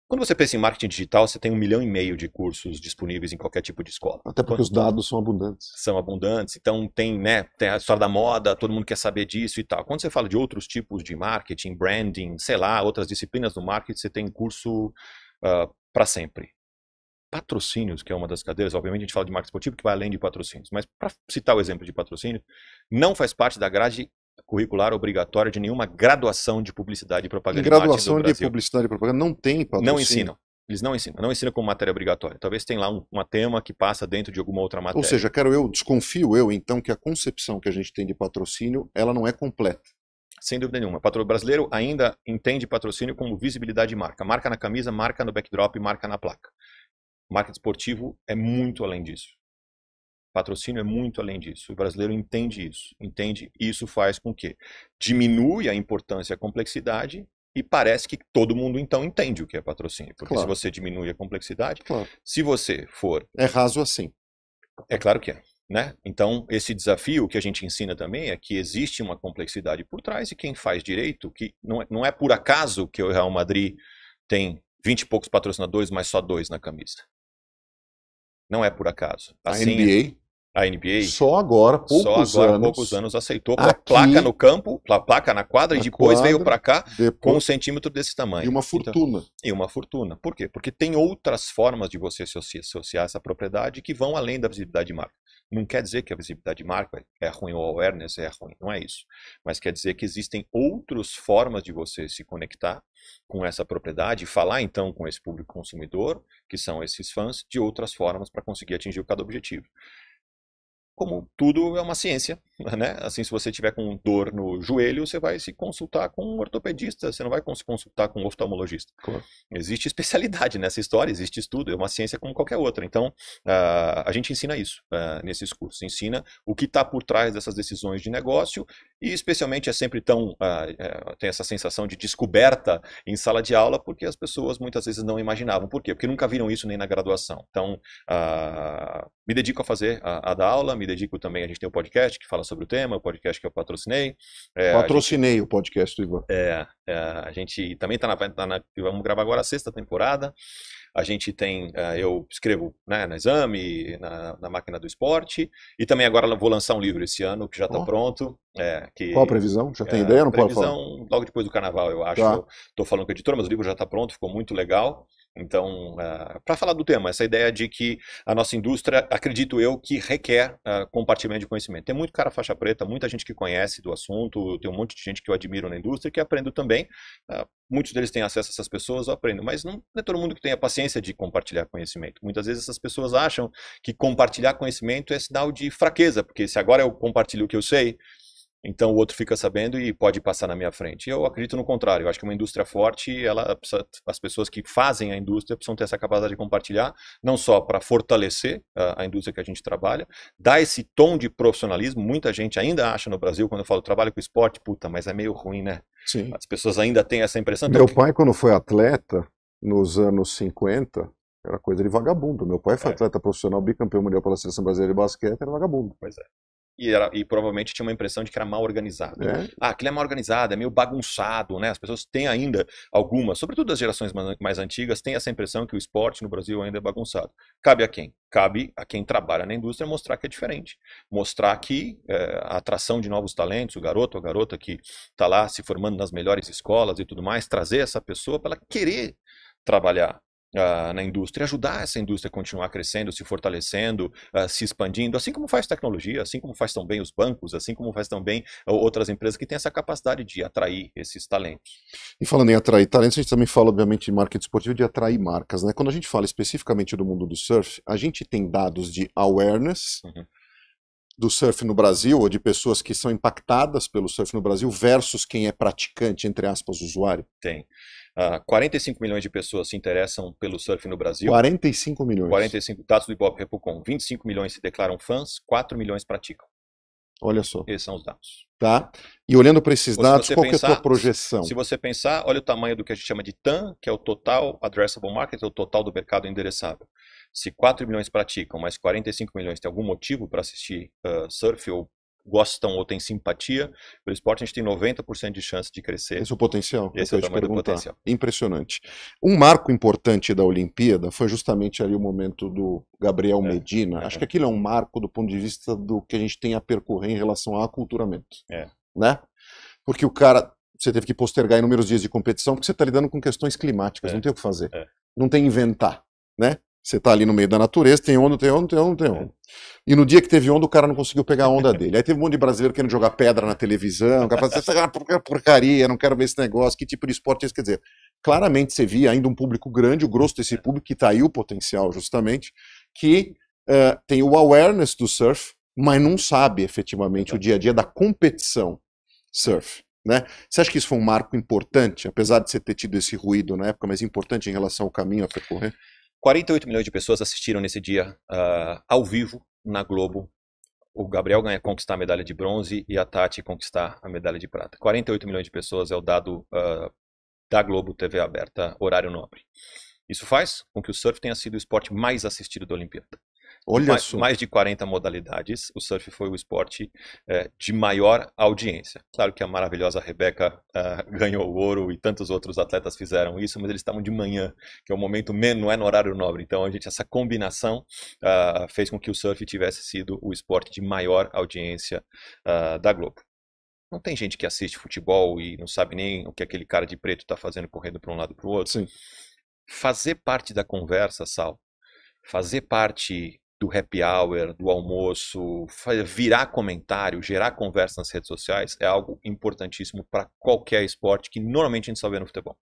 Quando você pensa em marketing digital, você tem 1,5 milhão de cursos disponíveis em qualquer tipo de escola. Até porque os dados são abundantes. São abundantes, então tem, né, tem a história da moda, todo mundo quer saber disso e tal. Quando você fala de outros tipos de marketing, branding, sei lá, outras disciplinas do marketing, você tem curso para sempre. Patrocínios, que é uma das cadeiras, obviamente a gente fala de marketing esportivo que vai além de patrocínios, mas para citar o exemplo de patrocínio, não faz parte da grade curricular obrigatória de nenhuma graduação de publicidade e propaganda. Graduação de publicidade e propaganda não tem patrocínio. Não ensinam. Eles não ensinam como matéria obrigatória. Talvez tenha lá um tema que passa dentro de alguma outra matéria. Ou seja, desconfio eu, então, que a concepção que a gente tem de patrocínio, ela não é completa. Sem dúvida nenhuma. O brasileiro ainda entende patrocínio como visibilidade de marca. Marca na camisa, marca no backdrop, marca na placa. Marketing esportivo é muito além disso. Patrocínio é muito além disso. O brasileiro entende isso. Isso faz com que diminui a importância e a complexidade e parece que todo mundo então entende o que é patrocínio. Porque se você diminui a complexidade, se você for... É raso assim. É claro que é. Né? Então, esse desafio que a gente ensina também é que existe uma complexidade por trás e quem faz direito, que não é por acaso que o Real Madrid tem 20 e poucos patrocinadores, mas só 2 na camisa. Não é por acaso. Assim, a NBA só agora, poucos anos aceitou com a placa no campo, a placa na quadra, e depois veio para cá com 1 centímetro desse tamanho. E uma fortuna. Então, e uma fortuna. Por quê? Porque tem outras formas de você associar essa propriedade que vão além da visibilidade de marca. Não quer dizer que a visibilidade de marca é ruim ou a awareness é ruim, não é isso. Mas quer dizer que existem outras formas de você se conectar com essa propriedade e falar então com esse público consumidor, que são esses fãs, de outras formas para conseguir atingir cada objetivo. Como tudo é uma ciência, né? Assim, se você tiver com dor no joelho, você vai se consultar com um ortopedista, você não vai se consultar com um oftalmologista. Claro. Existe especialidade nessa história, existe estudo, é uma ciência como qualquer outra. Então, a gente ensina isso nesses cursos, ensina o que está por trás dessas decisões de negócio e especialmente é sempre tão, tem essa sensação de descoberta em sala de aula, porque as pessoas muitas vezes não imaginavam. Por quê? Porque nunca viram isso nem na graduação. Então, me dedico a fazer a da aula, me dedico também, a gente tem um podcast que fala sobre o tema, o podcast que eu patrocinei. Patrocinei o podcast do Ivan. A gente também vamos gravar agora a 6ª temporada. A gente tem, eu escrevo, né, na Exame, na Máquina do Esporte, e também agora vou lançar um livro esse ano, que já está pronto. Qual a previsão? Já tem ideia? Não pode falar? Previsão logo depois do Carnaval, eu acho. Estou falando com a editora, mas o livro já está pronto, ficou muito legal. Então, para falar do tema, essa ideia de que a nossa indústria, acredito eu, que requer compartilhamento de conhecimento. Tem muito cara faixa preta, muita gente que conhece do assunto, tem um monte de gente que eu admiro na indústria e que aprendo também. Muitos deles têm acesso a essas pessoas, eu aprendo, mas não é todo mundo que tem a paciência de compartilhar conhecimento. Muitas vezes essas pessoas acham que compartilhar conhecimento é sinal de fraqueza, porque se agora eu compartilho o que eu sei, então o outro fica sabendo e pode passar na minha frente. Eu acredito no contrário, eu acho que uma indústria forte, as pessoas que fazem a indústria precisam ter essa capacidade de compartilhar, não só para fortalecer a indústria que a gente trabalha, dar esse tom de profissionalismo. Muita gente ainda acha no Brasil, quando eu falo trabalho com esporte, puta, mas é meio ruim, né? Sim. As pessoas ainda têm essa impressão. Meu pai, quando foi atleta, nos anos 50, era coisa de vagabundo. Meu pai foi atleta profissional, bicampeão mundial pela Seleção Brasileira de Basquete, era vagabundo. Pois é. E provavelmente tinha uma impressão de que era mal organizado. Aquilo é mal organizado, é meio bagunçado, né? As pessoas têm ainda algumas, sobretudo as gerações mais antigas, têm essa impressão que o esporte no Brasil ainda é bagunçado. Cabe a quem? Cabe a quem trabalha na indústria mostrar que é diferente. Mostrar que a atração de novos talentos, o garoto ou a garota que está lá se formando nas melhores escolas e tudo mais, trazer essa pessoa para ela querer trabalhar na indústria, ajudar essa indústria a continuar crescendo, se fortalecendo, se expandindo, assim como faz tecnologia, assim como faz tão bem os bancos, assim como faz tão bem outras empresas que têm essa capacidade de atrair esses talentos. E falando em atrair talentos, a gente também fala, obviamente, de marketing esportivo, de atrair marcas, né? Quando a gente fala especificamente do mundo do surf, a gente tem dados de awareness do surf no Brasil, ou de pessoas que são impactadas pelo surf no Brasil, versus quem é praticante, entre aspas, usuário? Tem. 45 milhões de pessoas se interessam pelo surf no Brasil. 45 milhões. 45 dados do Ibope Repucon. 25 milhões se declaram fãs, 4 milhões praticam. Olha só. Esses são os dados. Tá? E olhando para esses dados, qual que é a tua projeção? Se você pensar, olha o tamanho do que a gente chama de TAM, que é o Total Addressable Market, é o total do mercado endereçável. Se 4 milhões praticam, mas 45 milhões têm algum motivo para assistir surf, ou gostam ou têm simpatia pelo esporte, a gente tem 90% de chance de crescer. Esse é o potencial. Esse é o tamanho do potencial. Impressionante. Um marco importante da Olimpíada foi justamente ali o momento do Gabriel Medina. Acho que aquilo é um marco do ponto de vista do que a gente tem a percorrer em relação ao aculturamento. Né? Porque o cara, você teve que postergar inúmeros dias de competição porque você está lidando com questões climáticas, não tem o que fazer. Não tem inventar, né? Você está ali no meio da natureza, tem onda, tem onda, tem onda, tem onda. E no dia que teve onda, o cara não conseguiu pegar a onda dele. Aí teve um monte de brasileiro querendo jogar pedra na televisão, o cara falou, essa é porcaria, não quero ver esse negócio, que tipo de esporte é esse? Quer dizer, claramente você via ainda um público grande, o grosso desse público, que está aí o potencial justamente, que tem o awareness do surf, mas não sabe efetivamente o dia a dia da competição surf. Né? Você acha que isso foi um marco importante, apesar de você ter tido esse ruído na época, mas importante em relação ao caminho a percorrer? 48 milhões de pessoas assistiram nesse dia ao vivo na Globo. O Gabriel conquistar a medalha de bronze e a Tati conquistar a medalha de prata. 48 milhões de pessoas é o dado da Globo TV aberta, horário nobre. Isso faz com que o surf tenha sido o esporte mais assistido da Olimpíada. Olha só. Mais de 40 modalidades, o surf foi o esporte de maior audiência. Claro que a maravilhosa Rebeca ganhou o ouro e tantos outros atletas fizeram isso, mas eles estavam de manhã, que é o momento menos, não é no horário nobre. Então, essa combinação fez com que o surf tivesse sido o esporte de maior audiência da Globo. Não tem gente que assiste futebol e não sabe nem o que aquele cara de preto está fazendo correndo para um lado e para o outro. Sim. Fazer parte da conversa, Sal, fazer parte do happy hour, do almoço, virar comentário, gerar conversa nas redes sociais é algo importantíssimo para qualquer esporte que normalmente a gente só vê no futebol.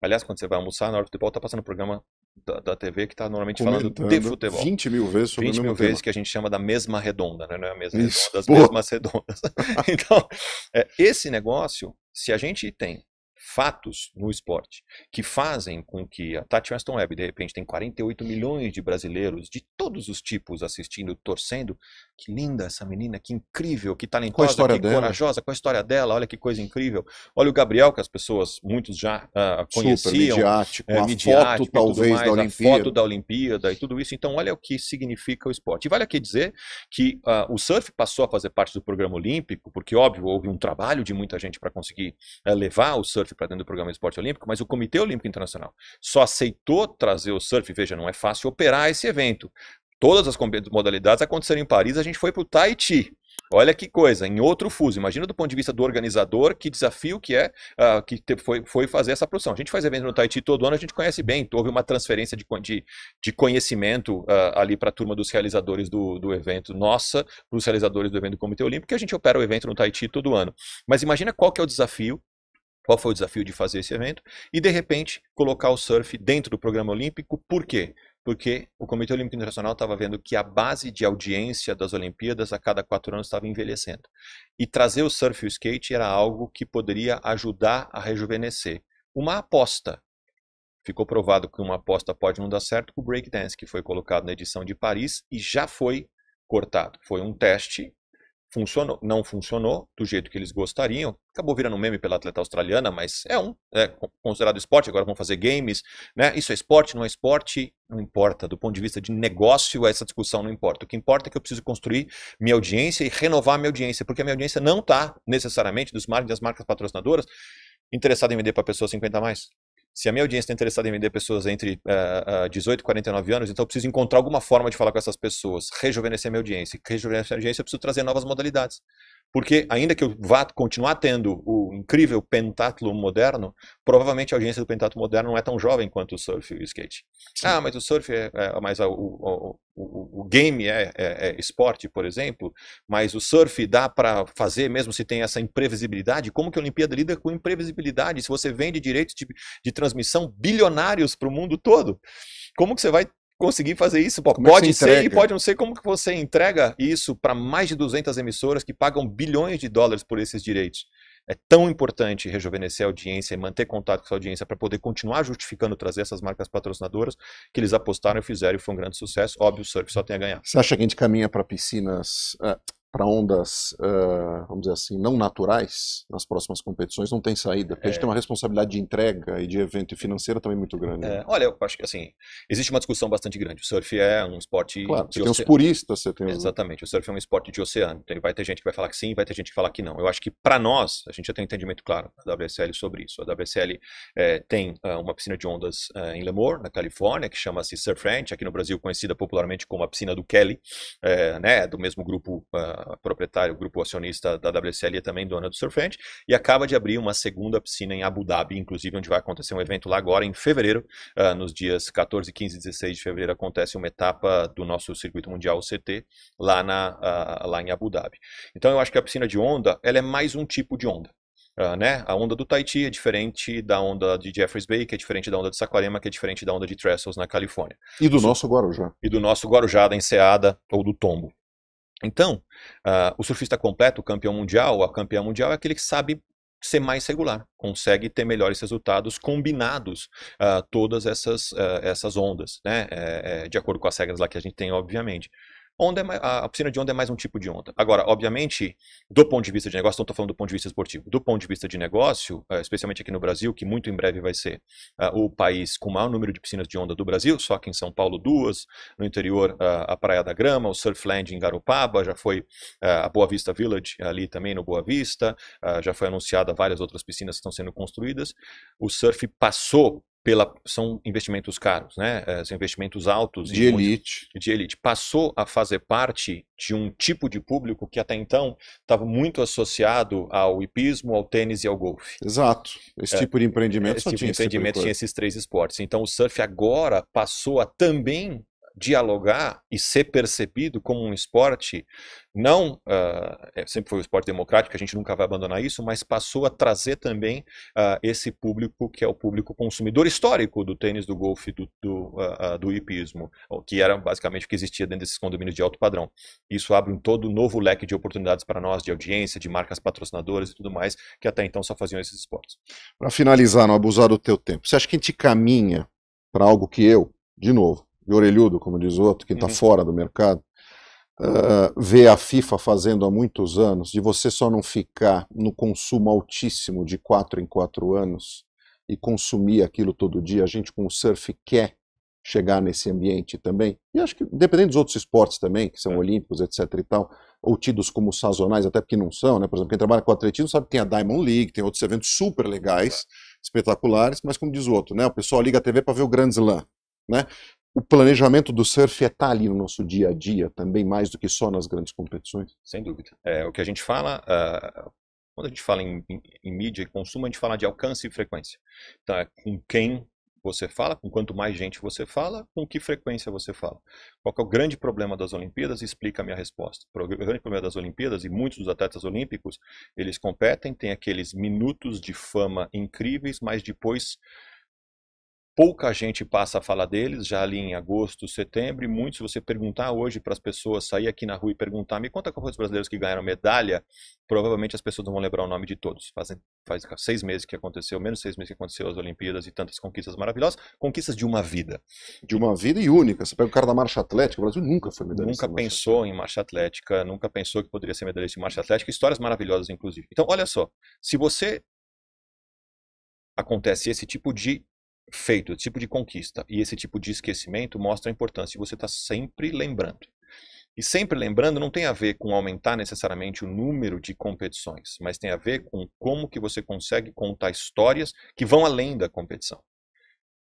Aliás, quando você vai almoçar, na hora do futebol está passando um programa da TV que está normalmente falando de futebol. 20 mil vezes sobre 20 o mil mesmo tema. vezes que a gente chama da mesma redonda, né? Não é a mesma Isso, redonda, as pô. mesmas redondas. Então, esse negócio, se a gente tem fatos no esporte que fazem com que a Tati Weston Webb, de repente, tem 48 milhões de brasileiros de todos os tipos assistindo, torcendo. Que linda essa menina, que incrível, que talentosa, que corajosa, qual a história dela, olha que coisa incrível. Olha o Gabriel, que as pessoas, muitos já conheciam. Super midiático, a foto talvez mais, da Olimpíada. A foto da Olimpíada e tudo isso. Então, olha o que significa o esporte. E vale aqui dizer que o surf passou a fazer parte do programa olímpico, porque, óbvio, houve um trabalho de muita gente para conseguir levar o surf para dentro do programa de esporte olímpico, mas o Comitê Olímpico Internacional só aceitou trazer o surf. Veja, não é fácil operar esse evento. Todas as modalidades aconteceram em Paris, a gente foi para o Tahiti. Olha que coisa, em outro fuso. Imagina do ponto de vista do organizador, que desafio que é foi fazer essa produção. A gente faz evento no Tahiti todo ano, a gente conhece bem. Houve uma transferência de conhecimento ali para a turma dos realizadores do evento, nossa, para os realizadores do evento do Comitê Olímpico, que a gente opera o evento no Tahiti todo ano. Mas imagina qual que é o desafio. Qual foi o desafio de fazer esse evento? E, de repente, colocar o surf dentro do programa olímpico. Por quê? Porque o Comitê Olímpico Internacional estava vendo que a base de audiência das Olimpíadas a cada 4 anos estava envelhecendo. E trazer o surf e o skate era algo que poderia ajudar a rejuvenescer. Uma aposta. Ficou provado que uma aposta pode não dar certo com o breakdance, que foi colocado na edição de Paris e já foi cortado. Foi um teste. Funcionou, não funcionou do jeito que eles gostariam, acabou virando um meme pela atleta australiana, mas é considerado esporte, agora vão fazer games, né? Isso é esporte, não é esporte, não importa, do ponto de vista de negócio, essa discussão não importa. O que importa é que eu preciso construir minha audiência e renovar minha audiência, porque a minha audiência não está necessariamente das marcas patrocinadoras interessada em vender para pessoas 50 a mais. Se a minha audiência está interessada em vender pessoas entre 18 e 49 anos, então eu preciso encontrar alguma forma de falar com essas pessoas, rejuvenescer minha audiência. Rejuvenescer a audiência, eu preciso trazer novas modalidades. Porque ainda que eu vá continuar tendo o incrível pentatlo moderno, provavelmente a audiência do pentatlo moderno não é tão jovem quanto o surf e o skate. Sim. Mas o surf mas o game é esporte, por exemplo, mas o surf dá para fazer mesmo se tem essa imprevisibilidade. Como que a Olimpíada lida com imprevisibilidade? Se você vende direitos de transmissão bilionários para o mundo todo, como que você vai conseguir fazer isso? Pode ser e pode não ser. Como que você entrega isso para mais de 200 emissoras que pagam bilhões de dólares por esses direitos? É tão importante rejuvenescer a audiência e manter contato com essa audiência para poder continuar justificando trazer essas marcas patrocinadoras que eles apostaram e fizeram e foi um grande sucesso. Óbvio, o surf só tem a ganhar. Você acha que a gente caminha para piscinas para ondas, vamos dizer assim, não naturais nas próximas competições não tem saída, porque a gente tem uma responsabilidade de entrega e de evento e financeira também muito grande. Né? Olha, eu acho que assim, existe uma discussão bastante grande. O surf é um esporte Claro, de você tem os puristas, você tem os... Exatamente, o surf é um esporte de oceano. Então, vai ter gente que vai falar que sim, vai ter gente que falar que não. Eu acho que para nós, a gente já tem um entendimento claro da WSL sobre isso. A WSL tem uma piscina de ondas em Lemoore, na Califórnia, que chama-se Surf Ranch, aqui no Brasil conhecida popularmente como a piscina do Kelly, né, do mesmo grupo proprietário, grupo acionista da WSL e também dona do Surf Ranch, e acaba de abrir uma segunda piscina em Abu Dhabi, inclusive onde vai acontecer um evento lá agora em fevereiro, nos dias 14, 15 e 16 de fevereiro acontece uma etapa do nosso circuito mundial, o CT, lá em Abu Dhabi. Então eu acho que a piscina de onda, ela é mais um tipo de onda. Né? A onda do Tahiti é diferente da onda de Jeffreys Bay, que é diferente da onda de Saquarema, que é diferente da onda de Trestles na Califórnia. E do nosso Guarujá. E do nosso Guarujá, da Enseada ou do Tombo. Então, o surfista completo, o campeão mundial, a campeã mundial é aquele que sabe ser mais regular, consegue ter melhores resultados combinados todas essas ondas, né? De acordo com as regras lá que a gente tem, obviamente. A piscina de onda é mais um tipo de onda. Agora, obviamente, do ponto de vista de negócio, não estou falando do ponto de vista esportivo, do ponto de vista de negócio, especialmente aqui no Brasil, que muito em breve vai ser o país com o maior número de piscinas de onda do Brasil, só que em São Paulo 2, no interior a Praia da Grama, o Surfland em Garopaba, já foi a Boa Vista Village ali também no Boa Vista, já foi anunciada várias outras piscinas que estão sendo construídas. O surf passou são investimentos caros, né? São investimentos altos. De elite. Passou a fazer parte de um tipo de público que até então estava muito associado ao hipismo, ao tênis e ao golfe. Exato. Esse tipo de empreendimento só tinha tinha esses três esportes. Então o surf agora passou a também dialogar e ser percebido como um esporte, não, sempre foi um esporte democrático, a gente nunca vai abandonar isso, mas passou a trazer também esse público que é o público consumidor histórico do tênis, do golfe, do hipismo, que era basicamente o que existia dentro desses condomínios de alto padrão. Isso abre todo um novo leque de oportunidades para nós, de audiência, de marcas patrocinadoras e tudo mais, que até então só faziam esses esportes. Para finalizar, não abusar do teu tempo, você acha que a gente caminha para algo que de novo, de orelhudo, como diz o outro, que está fora do mercado, vê a FIFA fazendo há muitos anos, de você só não ficar no consumo altíssimo de 4 em 4 anos e consumir aquilo todo dia. A gente com o surf quer chegar nesse ambiente também. E acho que, independente dos outros esportes também, que são olímpicos, etc e tal, ou tidos como sazonais, até porque não são, né? Por exemplo, quem trabalha com atletismo sabe que tem a Diamond League, tem outros eventos super legais, espetaculares, mas como diz o outro, né? O pessoal liga a TV para ver o Grand Slam, né? O planejamento do surf está ali no nosso dia a dia também, mais do que só nas grandes competições? Sem dúvida. O que a gente fala, quando a gente fala em mídia e consumo, a gente fala de alcance e frequência. Então, com quem você fala, com quanto mais gente você fala, com que frequência você fala. Qual que é o grande problema das Olimpíadas? Explica a minha resposta. O grande problema das Olimpíadas, e muitos dos atletas olímpicos, eles competem, têm aqueles minutos de fama incríveis, mas depois pouca gente passa a falar deles, já ali em agosto, setembro, e muitos, se você perguntar hoje para as pessoas, sair aqui na rua e perguntar, me conta quais foram os brasileiros que ganharam medalha, provavelmente as pessoas não vão lembrar o nome de todos. Faz 6 meses que aconteceu, menos 6 meses que aconteceu as Olimpíadas e tantas conquistas maravilhosas, conquistas de uma vida. De uma vida e única. Você pega o cara da marcha atlética, o Brasil nunca foi medalhista. Nunca pensou em marcha atlética, nunca pensou que poderia ser medalhista em marcha atlética, histórias maravilhosas, inclusive. Então, olha só, se você acontece esse tipo de feito, esse tipo de conquista e esse tipo de esquecimento, mostra a importância de você estar sempre lembrando. E sempre lembrando não tem a ver com aumentar necessariamente o número de competições, mas tem a ver com como que você consegue contar histórias que vão além da competição,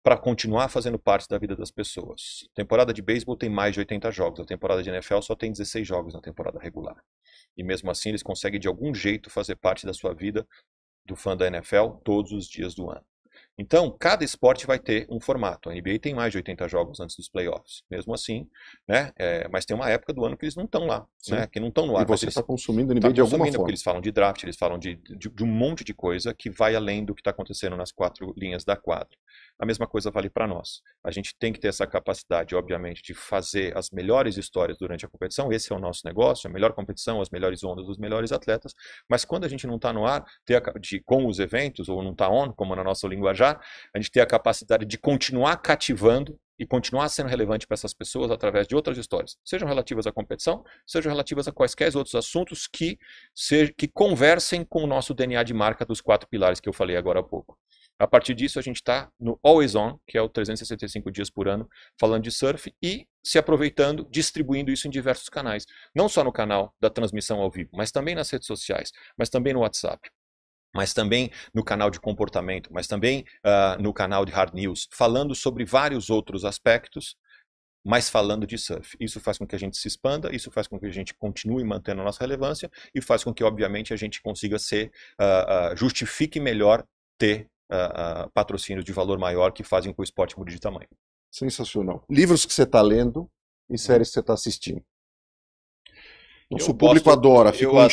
para continuar fazendo parte da vida das pessoas. A temporada de beisebol tem mais de 80 jogos, a temporada de NFL só tem 16 jogos na temporada regular. E mesmo assim eles conseguem de algum jeito fazer parte da sua vida, do fã da NFL, todos os dias do ano. Então, cada esporte vai ter um formato. A NBA tem mais de 80 jogos antes dos playoffs. Mesmo assim, né? Mas tem uma época do ano que eles não estão lá, né? Que não estão no ar. E você está consumindo a NBA de alguma forma. Porque eles falam de draft, eles falam de um monte de coisa que vai além do que está acontecendo nas 4 linhas da quadra. A mesma coisa vale para nós. A gente tem que ter essa capacidade, obviamente, de fazer as melhores histórias durante a competição. Esse é o nosso negócio, a melhor competição, as melhores ondas dos melhores atletas. Mas quando a gente não está no ar, com os eventos, ou não está on, como na nossa linguajar, a gente tem a capacidade de continuar cativando e continuar sendo relevante para essas pessoas através de outras histórias, sejam relativas à competição, sejam relativas a quaisquer outros assuntos que conversem com o nosso DNA de marca dos 4 pilares que eu falei agora há pouco. A partir disso, a gente está no Always On, que é o 365 dias por ano, falando de surf e se aproveitando, distribuindo isso em diversos canais. Não só no canal da transmissão ao vivo, mas também nas redes sociais, mas também no WhatsApp, mas também no canal de comportamento, mas também no canal de Hard News, falando sobre vários outros aspectos, mas falando de surf. Isso faz com que a gente se expanda, isso faz com que a gente continue mantendo a nossa relevância e faz com que, obviamente, a gente consiga justifique melhor ter patrocínios de valor maior que fazem com que o esporte mude de tamanho. Sensacional. Livros que você está lendo e séries que você está assistindo. Nosso público adora, fica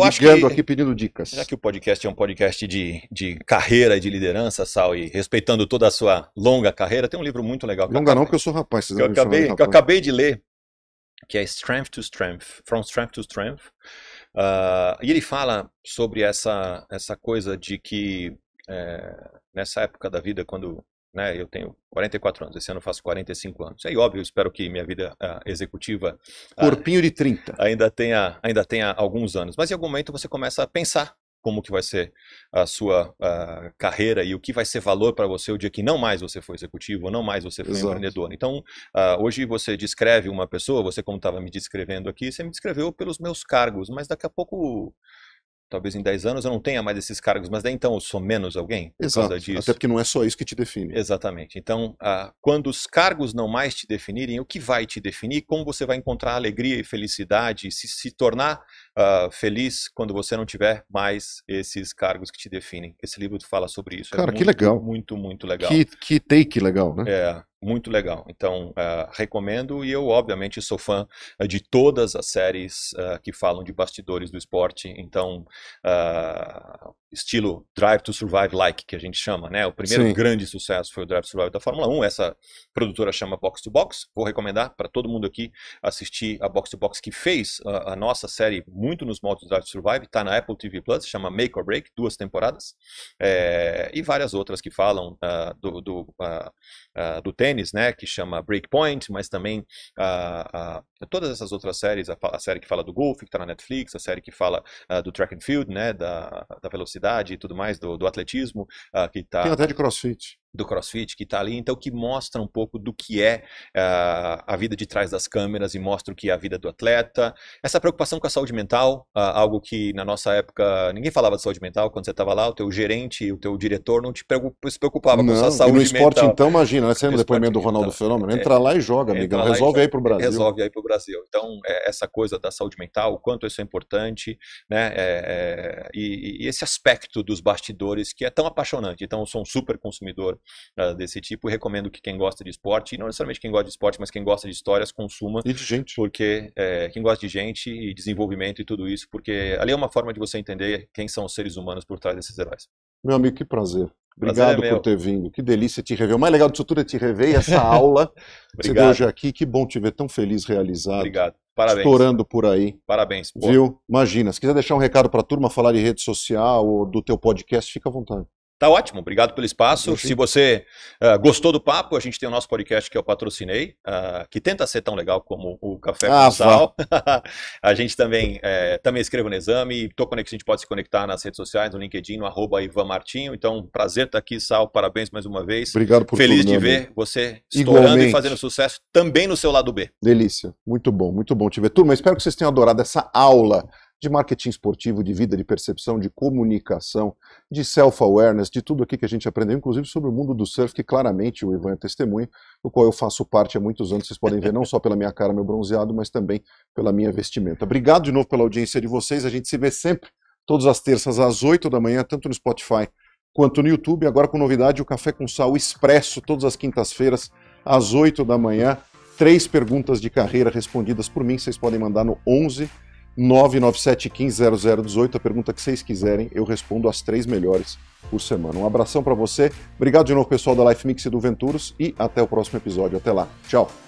ligando aqui pedindo dicas. Já que o podcast é um podcast de carreira e de liderança, Sal, e respeitando toda a sua longa carreira, tem um livro muito legal. Longa não, porque eu sou rapaz. Que eu acabei de ler, que é Strength to Strength, From Strength to Strength. E ele fala sobre essa coisa de que nessa época da vida, quando eu tenho 44 anos, esse ano eu faço 45 anos. É óbvio, eu espero que minha vida executiva... Corpinho de 30. Ainda tenha alguns anos. Mas em algum momento você começa a pensar como que vai ser a sua carreira e o que vai ser valor para você o dia que não mais você for executivo, ou não mais você for empreendedor. Então, hoje você descreve uma pessoa, você como estava me descrevendo aqui, você me descreveu pelos meus cargos, mas daqui a pouco... Talvez em 10 anos eu não tenha mais esses cargos, mas daí então eu sou menos alguém por causa disso. Até porque não é só isso que te define. Exatamente. Então, quando os cargos não mais te definirem, o que vai te definir? Como você vai encontrar alegria e felicidade, se tornar feliz quando você não tiver mais esses cargos que te definem? Esse livro fala sobre isso. Cara, que legal. Muito, muito legal. Que take legal, né? Muito legal. Então, recomendo, e eu, obviamente, sou fã de todas as séries que falam de bastidores do esporte. Então, estilo Drive to Survive-like, que a gente chama, né? O primeiro grande sucesso foi o Drive to Survive da Fórmula 1. Essa produtora chama Box to Box. Vou recomendar para todo mundo aqui assistir a Box to Box, que fez a nossa série muito nos moldes do Drive to Survive. Está na Apple TV Plus, chama Make or Break, 2 temporadas. E várias outras que falam do tênis, né, que chama Breakpoint, mas também todas essas outras séries, a série que fala do golfe, que está na Netflix, a série que fala do track and field, né, da velocidade e tudo mais, do atletismo, que está... Tem até de CrossFit. Do CrossFit, que está ali, então que mostra um pouco do que é a vida de trás das câmeras e mostra o que é a vida do atleta. Essa preocupação com a saúde mental, algo que na nossa época ninguém falava de saúde mental, quando você estava lá, o teu gerente, o teu diretor não se preocupava com a sua saúde mental. E no esporte então, imagina, né? Você no depoimento do Ronaldo Fenômeno, entra lá e joga, amigão, resolve aí pro Brasil. Resolve aí pro Brasil. Então, essa coisa da saúde mental, o quanto isso é importante, né? E esse aspecto dos bastidores que é tão apaixonante. Então, eu sou um super consumidor desse tipo, e recomendo que quem gosta de esporte, e não necessariamente quem gosta de esporte, mas quem gosta de histórias, consuma. E de gente. Porque quem gosta de gente e desenvolvimento e tudo isso, porque ali é uma forma de você entender quem são os seres humanos por trás desses heróis. Meu amigo, que prazer. Obrigado por ter vindo. Que delícia te rever. O mais legal disso tudo é te rever e essa aula que você deu hoje aqui. Que bom te ver tão feliz, realizado. Obrigado. Parabéns. Estourando por aí. Parabéns. Pô. Viu? Imagina, se quiser deixar um recado para a turma, falar de rede social ou do teu podcast, fica à vontade. Tá ótimo, obrigado pelo espaço. Se você gostou do papo, a gente tem o nosso podcast que eu patrocinei, que tenta ser tão legal como o Café com Sal. A gente também escreve no Exame e a gente pode se conectar nas redes sociais, no LinkedIn, no @IvanMartinho. Então, prazer estar aqui, Sal, parabéns mais uma vez. Obrigado por Feliz tudo, de ver você estourando e fazendo sucesso também no seu lado B. Delícia, muito bom te ver. Turma, espero que vocês tenham adorado essa aula de marketing esportivo, de vida, de percepção, de comunicação, de self-awareness, de tudo aqui que a gente aprendeu, inclusive sobre o mundo do surf, que claramente o Ivan é testemunha, do qual eu faço parte há muitos anos. Vocês podem ver não só pela minha cara, meu bronzeado, mas também pela minha vestimenta. Obrigado de novo pela audiência de vocês. A gente se vê sempre, todas as terças às 8 da manhã, tanto no Spotify quanto no YouTube. Agora com novidade, o Café com Sal Expresso, todas as quintas-feiras, às 8 da manhã. 3 perguntas de carreira respondidas por mim. Vocês podem mandar no 11 997 15 0018, a pergunta que vocês quiserem, eu respondo as 3 melhores por semana. Um abração para você, obrigado de novo pessoal da Life Mix e do Venturos e até o próximo episódio. Até lá, tchau!